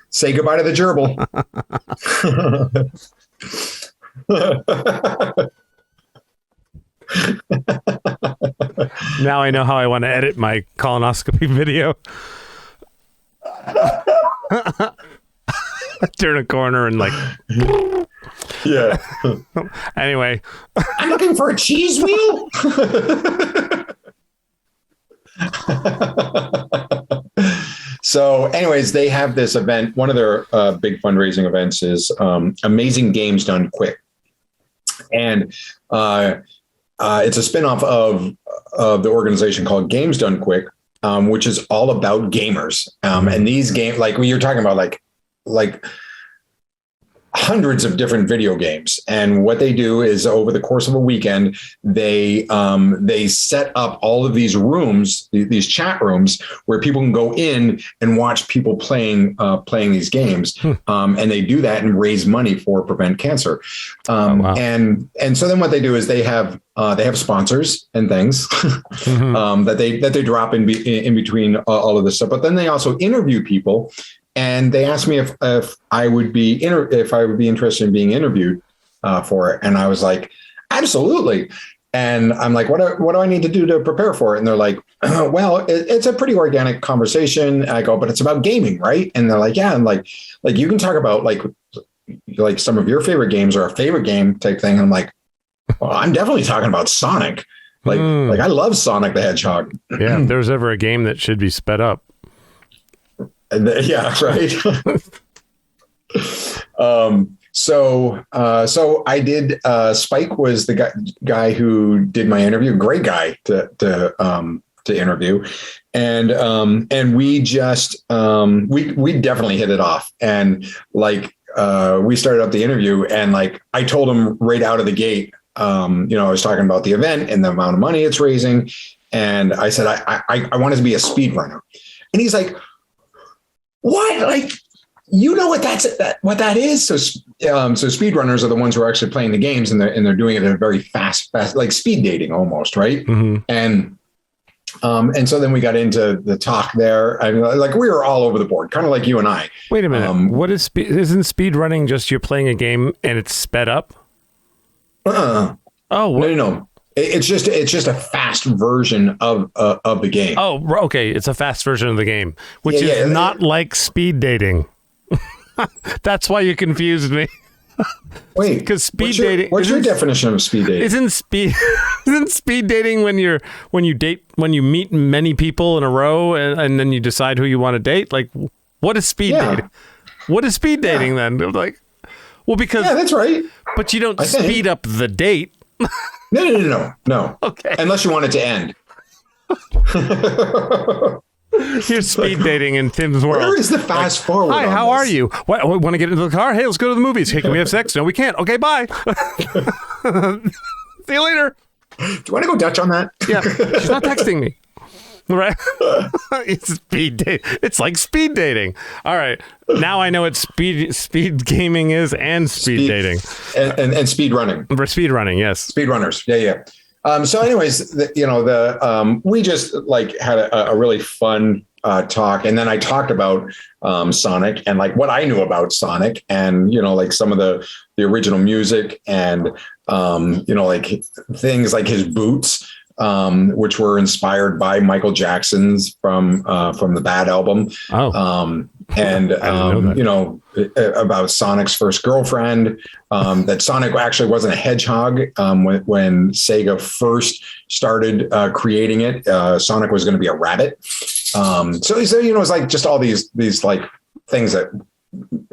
Say goodbye to the gerbil. Now I know how I want to edit my colonoscopy video. Turn a corner and yeah. Anyway, I'm looking for a cheese wheel. So anyways, they have this event. One of their big fundraising events is Amazing Games Done Quick. And it's a spinoff of the organization called Games Done Quick, which is all about gamers. And these games, like when you're talking about like hundreds of different video games. And what they do is over the course of a weekend, they set up all of these rooms, these chat rooms where people can go in and watch people playing these games. And they do that and raise money for Prevent Cancer. Wow. And so then what they do is they have sponsors and things that they drop in between all of this stuff. But then they also interview people and they asked me if I would be interested in being interviewed for it, and I was like, absolutely. And I'm like, what do I need to do to prepare for it? And they're like, well, it's a pretty organic conversation. And I go, but it's about gaming, right? And they're like, yeah, and like you can talk about like some of your favorite games or a favorite game type thing. And I'm like, well, I'm definitely talking about Sonic. Like I love Sonic the Hedgehog. Yeah, if there's ever a game that should be sped up. Yeah, right. So I did. Spike was the guy who did my interview. Great guy to interview, and we just we definitely hit it off. And like we started up the interview, and like I told him right out of the gate. I was talking about the event and the amount of money it's raising, and I said I wanted to be a speedrunner, and he's like, "What? Like, you know what that is?" So speedrunners are the ones who are actually playing the games, and they're doing it at a very fast, like speed dating almost, right? Mm-hmm. And so then we got into the talk there. I mean, like we were all over the board, kind of like you and I. Wait a minute. What is isn't speed running just you're playing a game and it's sped up? Oh, no. It's just a fast version of the game. Oh, okay. It's a fast version of the game, which is not like speed dating. That's why you confused me. Wait, because speed dating. What's your definition of speed dating? Isn't speed dating when you meet many people in a row and then you decide who you want to date? Like, what is speed dating? What is speed dating then? Like, well, because that's right. But you don't speed up the date. No. Okay. Unless you want it to end. Here's speed dating in Tim's world. Where is the fast forward? Hi, how are you? What, want to get into the car? Hey, let's go to the movies. Hey, can we have sex? No, we can't. Okay, bye. See you later. Do you want to go Dutch on that? Yeah, she's not texting me. Right? It's speed date. It's like speed dating. All right. Now I know what speed gaming is and speed dating. And speed running. For speed running, yes. Speed runners. Yeah. So anyways, we just like had a really fun talk. And then I talked about Sonic and like what I knew about Sonic and, like some of the original music and, like things like his boots. Which were inspired by Michael Jackson's from the Bad album. About Sonic's first girlfriend, that Sonic actually wasn't a hedgehog. When Sega first started creating it, Sonic was going to be a rabbit. So it's like just all these like things that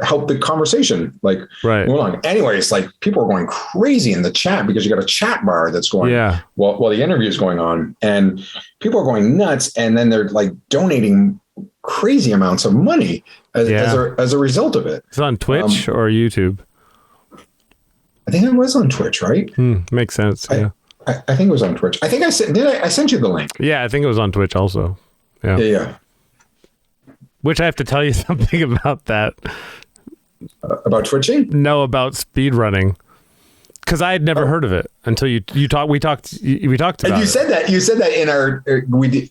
help the conversation move along. Anyways, like people are going crazy in the chat because you got a chat bar that's going while the interview is going on, and people are going nuts, and then they're like donating crazy amounts of money as a result of it. It's on Twitch or YouTube. I think it was on Twitch, right? Makes sense. I think it was on Twitch. I think I sent you the link. Yeah, I think it was on Twitch also. Yeah. Which I have to tell you something about that. About twitching? No, about speed running. Because I had never heard of it until we talked about it. You said that in our we did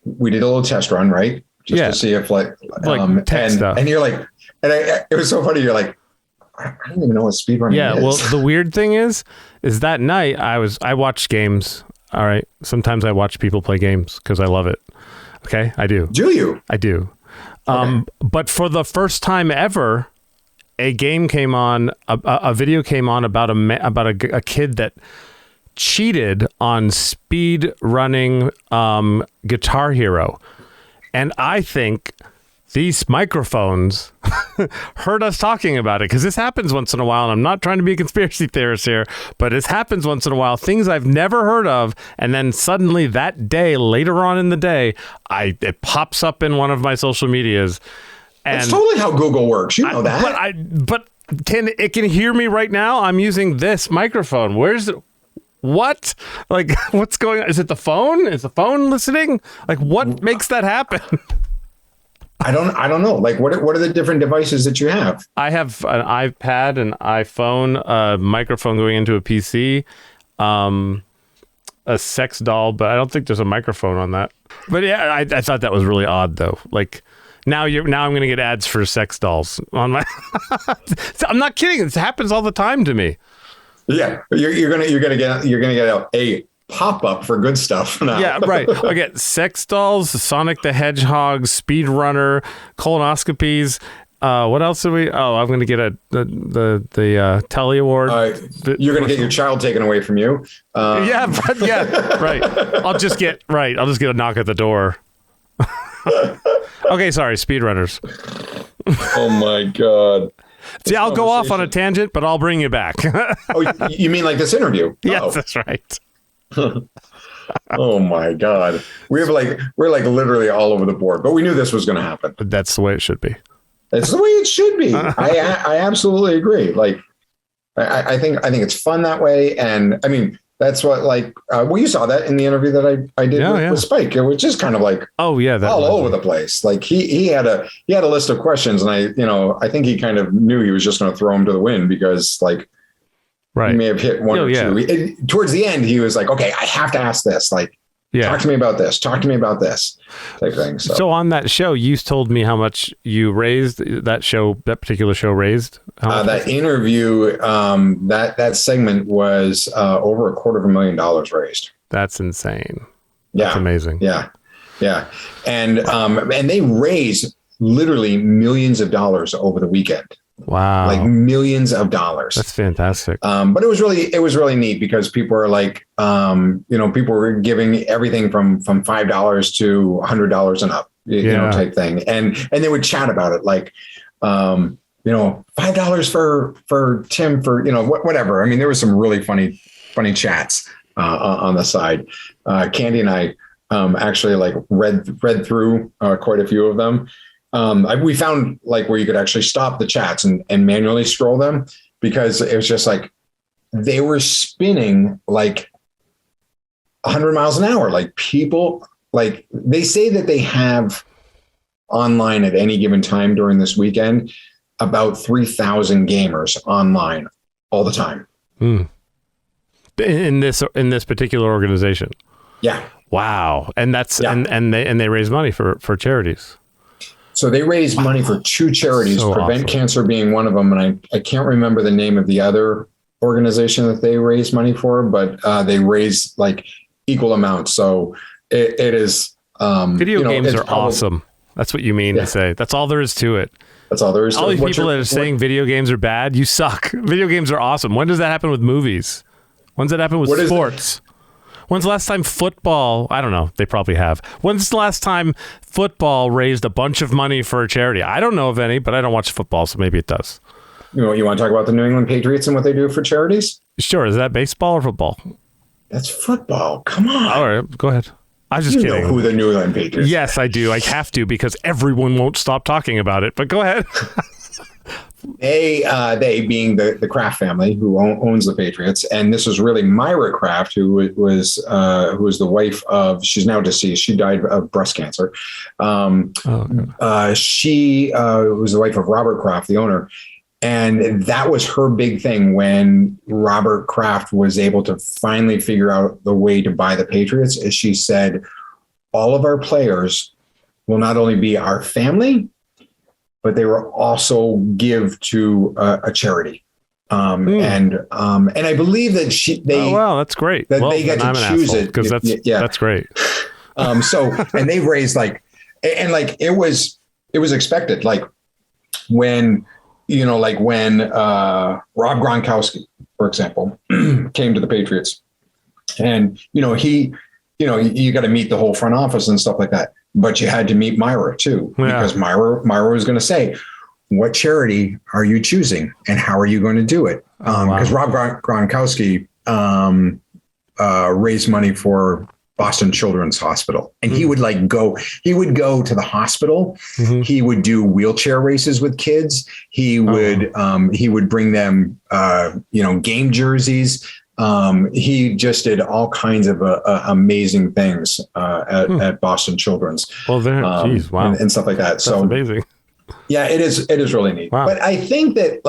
a little test run, right? Just to see if tech stuff. And you're like, and it was so funny. You're like, I don't even know what speed running is. Yeah, well, the weird thing is that night I watched games. All right, sometimes I watch people play games because I love it. Okay, I do. Do you? I do. Okay. But for the first time ever, a game came on, a video came on about a kid that cheated on speed running Guitar Hero. And I think these microphones heard us talking about it, because this happens once in a while, and I'm not trying to be a conspiracy theorist here, but it happens once in a while, things I've never heard of, and then suddenly that day, later on in the day, it pops up in one of my social medias. And that's totally how Google works. You know that. But it can hear me right now. I'm using this microphone. Where's it? What? Like, what's going on? Is it the phone? Is the phone listening? Like, what makes that happen? I don't know. Like, what are the different devices that you have? I have an iPad, an iPhone, a microphone going into a PC, a sex doll, but I don't think there's a microphone on that. But yeah, I thought that was really odd, though. Like, Now I'm going to get ads for sex dolls on my. I'm not kidding. This happens all the time to me. Yeah, you're gonna get a pop-up for good stuff now. Yeah, right. I get sex dolls, Sonic the Hedgehog, Speedrunner, colonoscopies. What else do we? Oh, I'm going to get the Telly Award. You're going to get your child taken away from you. Yeah, right. I'll just get a knock at the door. Okay, sorry, speedrunners. Oh my God. See, I'll go off on a tangent, but I'll bring you back. Oh, you mean like this interview? Yes, that's right. Oh my God. We're like literally all over the board, but we knew this was going to happen. That's the way it should be. It's the way it should be. I absolutely agree. Like, I think it's fun that way. And I mean, that's what, like, well, you saw that in the interview that I did with Spike. It was just kind of like, all over the place. Like he had a list of questions, and I think he kind of knew he was just going to throw him to the wind because, like, he may have hit one or two. Towards the end, he was like, okay, I have to ask this. Like, talk to me about this. Talk to me about this type thing. So on that show, you told me how much you raised. That particular show raised. That interview, that segment was over $250,000 raised. That's insane. Yeah, that's amazing. Yeah, and they raised literally millions of dollars over the weekend. Wow. Like millions of dollars. That's fantastic. But it was really neat because people were like, people were giving everything from $5 to $100 and up, you know, type thing. And they would chat about it. Like, $5 for Tim for, whatever. I mean, there was some really funny chats, on the side. Candy and I, actually like read through, quite a few of them. We found like where you could actually stop the chats and manually scroll them, because it was just like they were spinning like 100 miles an hour. Like people, like they say that they have online at any given time during this weekend about 3,000 gamers online all the time. In this particular organization. Yeah. Wow. And that's and they raise money for charities. So they raised money for two charities, Prevent Cancer being one of them. And I can't remember the name of the other organization that they raised money for, but they raised like equal amounts. So it is. Video games are awesome. That's what you mean to say. That's all there is to it. That's all there is to it. All these people that are saying video games are bad, you suck. Video games are awesome. When does that happen with movies? When's that happen with sports? When's the last time football? I don't know. They probably have. When's the last time football raised a bunch of money for a charity? I don't know of any, but I don't watch football, so maybe it does. You want to talk about the New England Patriots and what they do for charities? Sure. Is that baseball or football? That's football. Come on. All right. Go ahead. I was just kidding. You know who the New England Patriots are. Yes, I do. I have to, because everyone won't stop talking about it. But go ahead. They being the Kraft family who owns the Patriots, and this was really Myra Kraft, who was the wife of. She's now deceased. She died of breast cancer. She was the wife of Robert Kraft, the owner, and that was her big thing when Robert Kraft was able to finally figure out the way to buy the Patriots. Is she said, all of our players will not only be our family, but they will also give to a charity. And I believe that they. Oh, wow, that's great. That they get to choose it because that's great. And they raised it was expected. Like when Rob Gronkowski, for example, came to the Patriots, and you got to meet the whole front office and stuff like that. But you had to meet Myra too, because Myra was going to say, what charity are you choosing and how are you going to do it? Because Rob Gronkowski raised money for Boston Children's Hospital, and he would go to the hospital. Mm-hmm. He would do wheelchair races with kids. He would bring them, game jerseys. He just did all kinds of amazing things at Boston Children's. Well, wow, and stuff like that. That's amazing. Yeah, it is really neat. Wow. But I think that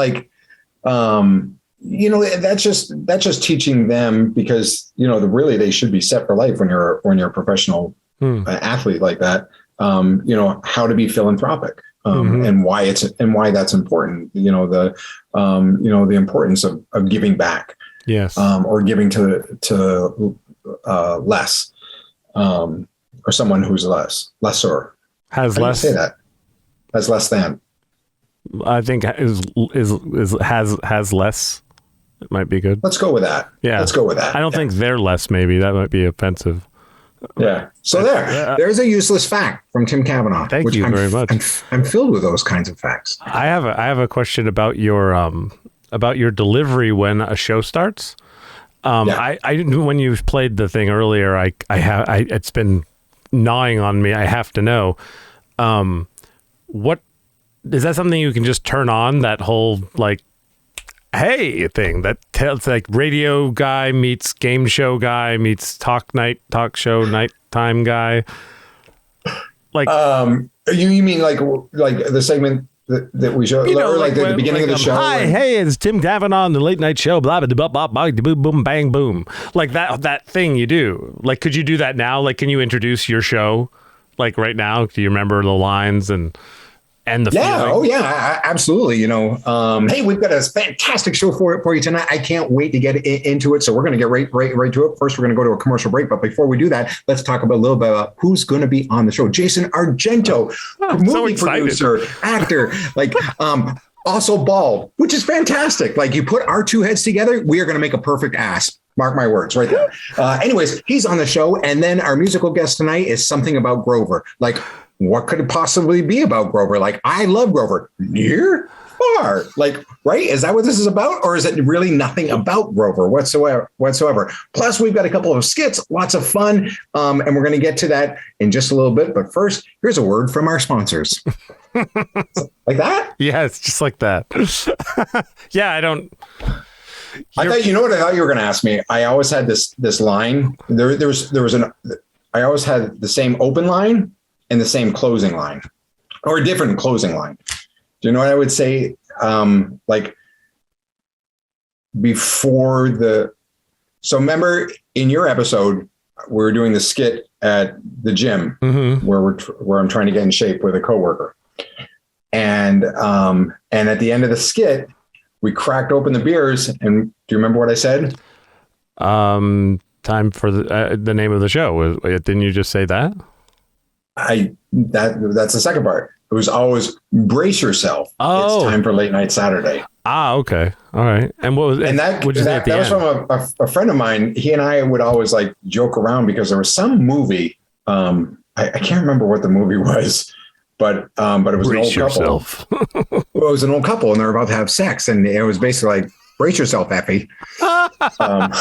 that's just teaching them, because really they should be set for life when you're a professional athlete like that. how to be philanthropic, and why that's important. The importance of giving back. Yes. Or giving to less, or someone who's lesser. Has How do you less. say that? Has less than. I think has less. It might be good. Let's go with that. Yeah. Let's go with that. I don't think they're less. Maybe that might be offensive. Yeah. So there's a useless fact from Tim Kavanagh. Thank you very much. I'm filled with those kinds of facts. I have a question about your delivery when a show starts. I when you played the thing earlier, I it's been gnawing on me. I have to know. What is that something you can just turn on, that whole like hey thing that tells like radio guy meets game show guy meets talk show nighttime guy? Like you mean like the segment that we show, or like the beginning of the show? Hi, hey, it's Tim Kavanagh on the late night show. Blah blah blah blah blah boom boom bang boom. Like that thing you do. Like, could you do that now? Like, can you introduce your show like right now? Do you remember the lines and the yeah feeling? Oh yeah, absolutely. Hey, we've got a fantastic show for you tonight. I can't wait to get into it, so we're going to get right to it. First, we're going to go to a commercial break, but before we do that, let's talk a little bit about who's going to be on the show. Jason Argento, movie producer, actor, also bald, which is fantastic. Like, you put our two heads together, we are going to make a perfect ass. Mark my words right there. Anyways, he's on the show, and then our musical guest tonight is something about Grover. Like, what could it possibly be about Grover? Like, I love Grover. Near? Far? Like, right? Is that what this is about? Or is it really nothing about Grover whatsoever? Plus, we've got a couple of skits, lots of fun. And we're going to get to that in just a little bit. But first, here's a word from our sponsors. Like that? Yeah, it's just like that. Yeah, I don't... I thought, what I thought you were going to ask me? I always had this line. I always had the same open line and the same closing line, or a different closing line. Do you know what I would say? Like, before so remember in your episode, we were doing the skit at the gym, where I'm trying to get in shape with a coworker. And at the end of the skit, we cracked open the beers, and do you remember what I said? Time for the name of the show. Didn't you just say that? That's the second part. It was always brace yourself. Oh. It's time for late night Saturday. Okay. All right. And what was that was from a friend of mine. He and I would always like joke around because there was some movie. I can't remember what the movie was, but it was brace an old yourself. couple. Well, it was an old couple, and they were about to have sex, and it was basically like, brace yourself, Effie. And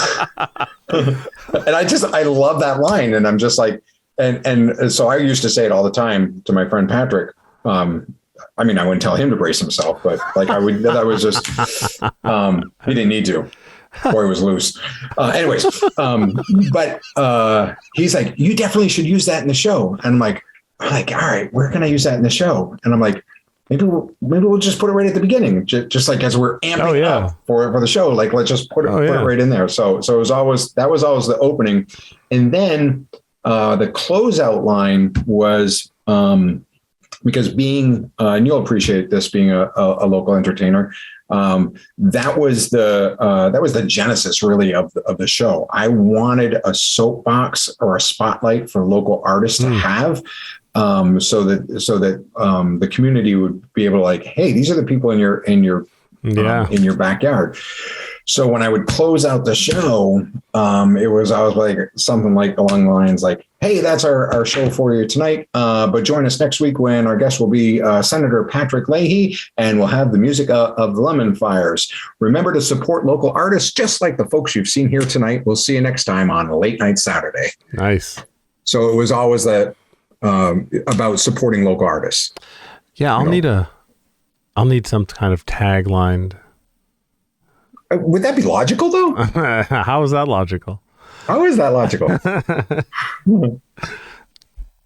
I love that line, and I'm just like, and so I used to say it all the time to my friend Patrick. I wouldn't tell him to brace himself, but like I would. That was just he didn't need to. Boy was loose. Anyways, but he's like, you definitely should use that in the show. And I'm like, all right, where can I use that in the show? And I'm like, maybe we'll just put it right at the beginning, just like as we're amping up for the show. Like, let's just put it right in there. So it was always the opening, and then the closeout line was because being and you'll appreciate this being a local entertainer. That was the genesis really of the show. I wanted a soapbox or a spotlight for local artists to have. So that the community would be able to like, hey, these are the people in your backyard. So when I would close out the show, I was like something like along the lines like, hey, that's our show for you tonight. But join us next week when our guest will be Senator Patrick Leahy, and we'll have the music of the Lemon Fires. Remember to support local artists, just like the folks you've seen here tonight. We'll see you next time on Late Night Saturday. Nice. So it was always that about supporting local artists. Yeah, I'll need some kind of tagline. Would that be logical though? How is that logical? How is that logical?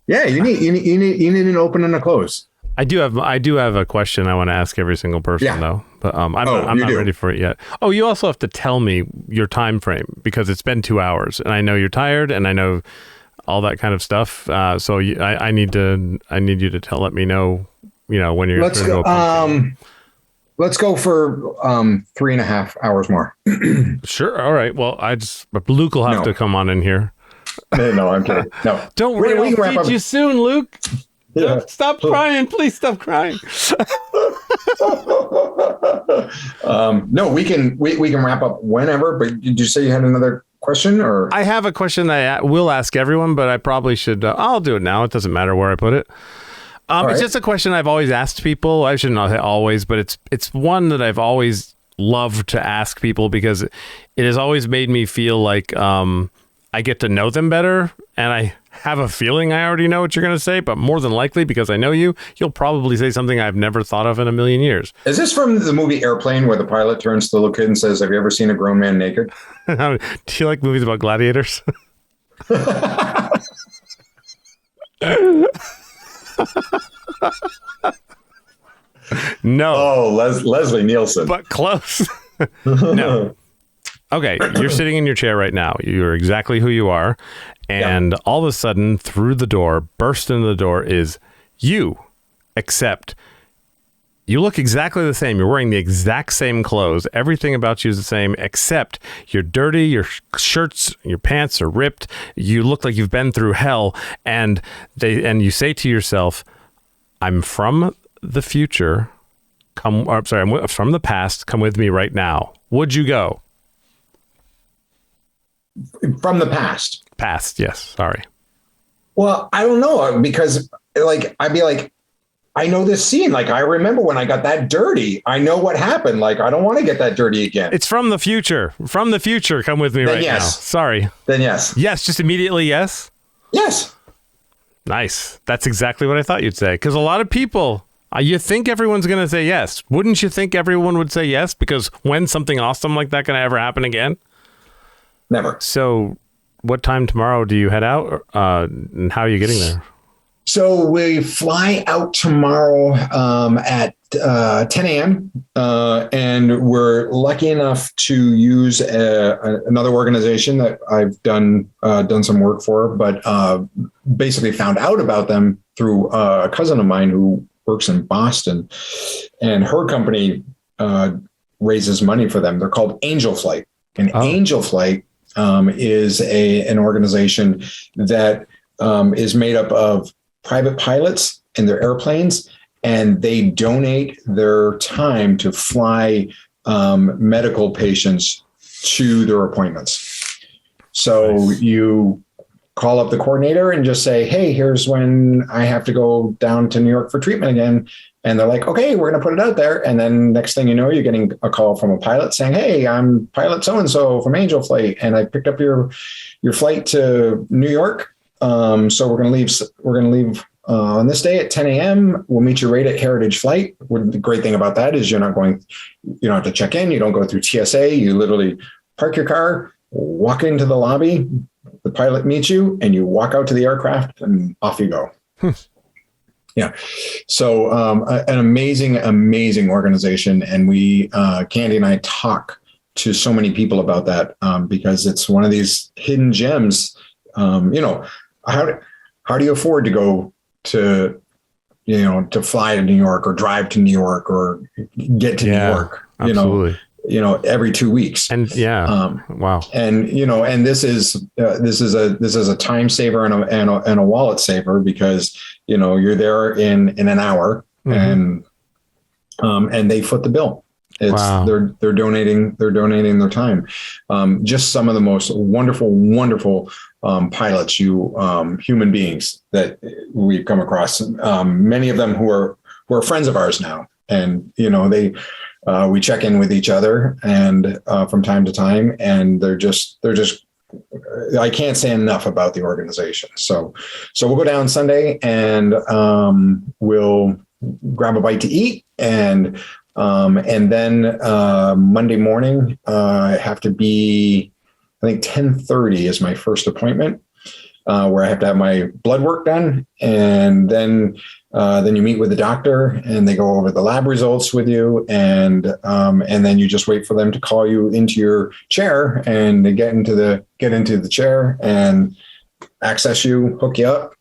Yeah, you need an open and a close. I do have a question I want to ask every single person though, but I'm not ready for it yet. Oh, you also have to tell me your time frame because it's been 2 hours and I know you're tired and I know all that kind of stuff. So I need you to let me know, when you're. Let's go. Let's go for 3.5 hours more. Sure. All right. Well, Luke will have to come on in here. No, I'm kidding. No, don't worry. We can wrap up. You soon, Luke. Yeah. Stop crying. Please stop crying. No, we can wrap up whenever. But did you say you had another question? Or I have a question that I will ask everyone, but I probably should. I'll do it now. It doesn't matter where I put it. It's just a question I've always asked people. I should not say always, but it's one that I've always loved to ask people because it has always made me feel like I get to know them better, and I have a feeling I already know what you're going to say, but more than likely, because I know you'll probably say something I've never thought of in a million years. Is this from the movie Airplane, where the pilot turns to the little kid and says, "Have you ever seen a grown man naked?" Do you like movies about gladiators? No. Oh, Leslie Nielsen. But close. No. Okay, you're sitting in your chair right now. You're exactly who you are. And all of a sudden, through the door, burst into the door is you. Except you look exactly the same. You're wearing the exact same clothes. Everything about you is the same, except you're dirty. Your shirts, your pants are ripped. You look like you've been through hell. And you say to yourself, I'm from the future. I'm from the past. Come with me right now. Would you go? From the past. Past, yes. Sorry. Well, I don't know, because I'd be like, I know this scene. Like, I remember when I got that dirty. I know what happened. Like, I don't want to get that dirty again. It's from the future. From the future. Come with me right now. Sorry. Then yes. Yes. Just immediately yes. Yes. Nice. That's exactly what I thought you'd say. Because a lot of people, you think everyone's going to say yes. Wouldn't you think everyone would say yes? Because when something awesome like that going to ever happen again? Never. So what time tomorrow do you head out? And how are you getting there? So we fly out tomorrow at 10 a.m. And we're lucky enough to use another organization that I've done some work for, but basically found out about them through a cousin of mine who works in Boston, and her company raises money for them. They're called Angel Flight, and Angel Flight is an organization that is made up of private pilots in their airplanes, and they donate their time to fly medical patients to their appointments. So you call up the coordinator and just say, hey, here's when I have to go down to New York for treatment again. And they're like, okay, we're going to put it out there. And then next thing you know, you're getting a call from a pilot saying, hey, I'm pilot so-and-so from Angel Flight, and I picked up your flight to New York. So we're going to leave on this day at 10 a.m. We'll meet you right at Heritage Flight. The great thing about that is you don't have to check in. You don't go through TSA. You literally park your car, walk into the lobby, the pilot meets you, and you walk out to the aircraft, and off you go. Yeah. So an amazing organization. And we, Candy and I talk to so many people about that because it's one of these hidden gems. How do you afford to go to fly to New York or drive to New York or get to New York, absolutely. Every 2 weeks. And wow. And, and this is a time saver and a wallet saver because, you're there in an hour and they foot the bill. They're donating their time. Just some of the most wonderful pilots, human beings that we've come across. Many of them who are friends of ours now, and we check in with each other and from time to time, and they're just. I can't say enough about the organization. So we'll go down Sunday and we'll grab a bite to eat, and then Monday morning I have to be. I think 10:30 is my first appointment, where I have to have my blood work done, and then you meet with the doctor, and they go over the lab results with you, and then you just wait for them to call you into your chair, and they get into the chair, and access you, hook you up,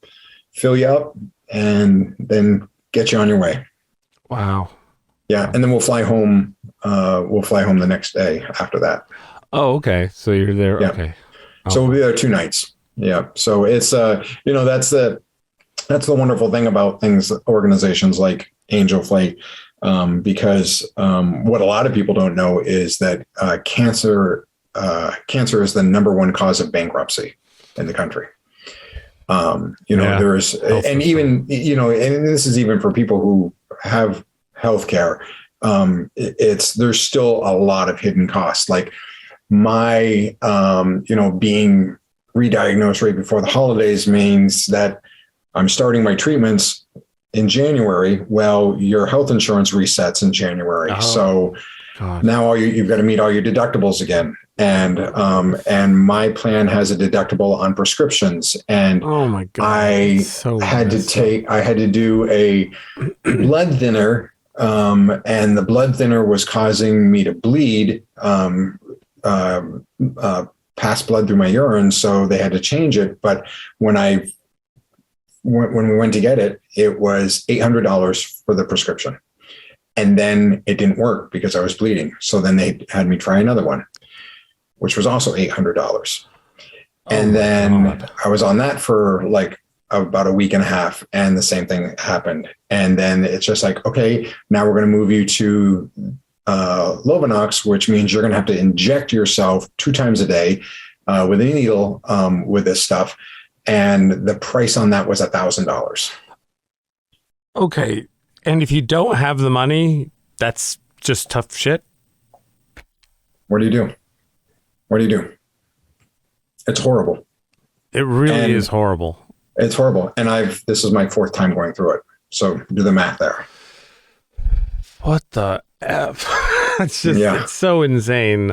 fill you up, and then get you on your way. Wow. Yeah. And then we'll fly home. We'll fly home the next day after that. Oh, okay. So you're there. Yeah. Okay. Oh. So we'll be there 2 nights. Yeah. So it's, that's the wonderful thing about organizations like Angel Flight, because what a lot of people don't know is that cancer is the number one cause of bankruptcy in the country. There's, and even, and this is even for people who have healthcare. There's still a lot of hidden costs. Like my, being re-diagnosed right before the holidays means that I'm starting my treatments in January. Well, your health insurance resets in January. Oh, so God. now you've got to meet all your deductibles again. And my plan has a deductible on prescriptions. And Oh my God. I had to do a blood thinner. And the blood thinner was causing me to bleed, pass blood through my urine. So they had to change it. But when we went to get it, it was $800 for the prescription. And then it didn't work because I was bleeding. So then they had me try another one, which was also $800. And then I was on that for like about a week and a half, and the same thing happened. And then it's just like, okay, now we're going to move you to Lovenox, which means you're going to have to inject yourself 2 times a day with a needle with this stuff. And the price on that was $1,000. Okay. And if you don't have the money, that's just tough shit. What do you do? It's horrible. It really is horrible. It's horrible. And this is my 4th time going through it. So do the math there. What the F? It's so insane.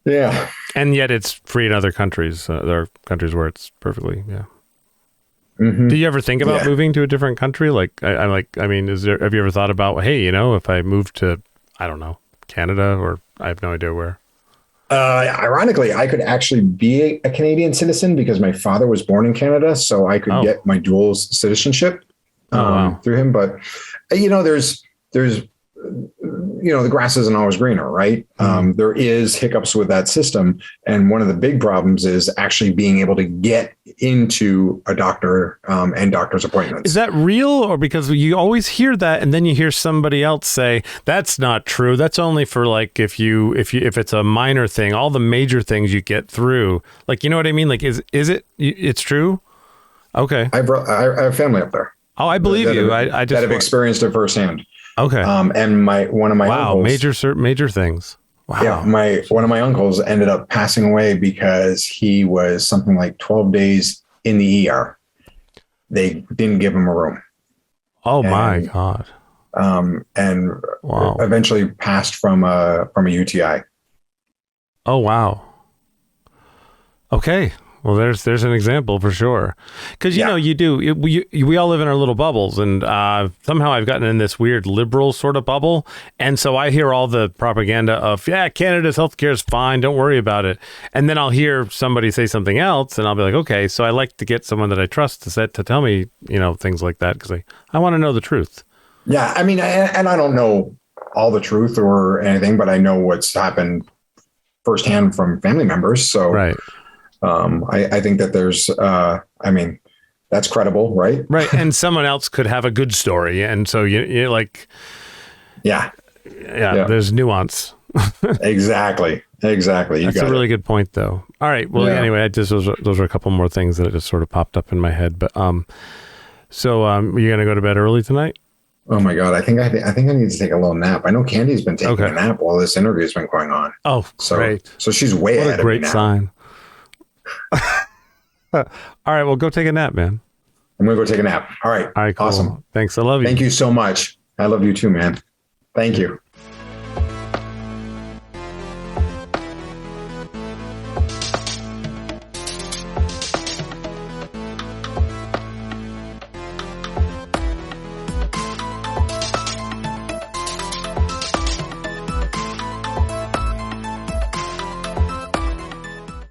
Yeah. And yet it's free in other countries. There are countries where it's perfectly, Mm-hmm. Do you ever think about moving to a different country? Like, have you ever thought about, hey, if I move to, I don't know, Canada, or I have no idea where? Ironically, I could actually be a Canadian citizen because my father was born in Canada, so I could get my dual citizenship through him. But there's the grass isn't always greener, right? There is hiccups with that system, and one of the big problems is actually being able to get into a doctor and doctor's appointments. Is that real, or because you always hear that, and then you hear somebody else say that's not true? That's only for like if it's a minor thing. All the major things you get through, like, you know what I mean? Like, is it? It's true? Okay, I have family up there. Oh, I believe you. I just have experienced it firsthand. Okay. And one of my uncles, major things. Wow. Yeah, one of my uncles ended up passing away because he was something like 12 days in the ER. They didn't give him a room. Oh my God. And eventually passed from a UTI. Oh wow. Okay. Well, there's an example for sure. Because, we all live in our little bubbles, and somehow I've gotten in this weird liberal sort of bubble. And so I hear all the propaganda of, Canada's healthcare is fine, don't worry about it. And then I'll hear somebody say something else, and I'll be like, okay, so I like to get someone that I trust to tell me, things like that, because I want to know the truth. Yeah, I mean, and I don't know all the truth or anything, but I know what's happened firsthand from family members. So right. I think that there's, that's credible, right? Right. And someone else could have a good story. And so you're like, yeah, there's nuance. Exactly. That's a really good point, though. All right. Well, anyway, those are a couple more things that just sort of popped up in my head. But so you're going to go to bed early tonight? Oh my God. I think I need to take a little nap. I know Candy's been taking a nap while this interview's been going on. Oh, great. So she's way ahead of me now. What a great sign. All right, well, go take a nap, man. I'm gonna go take a nap. All right, cool. Awesome. Thanks. I love you. Thank you so much. I love you too, man. Thank you.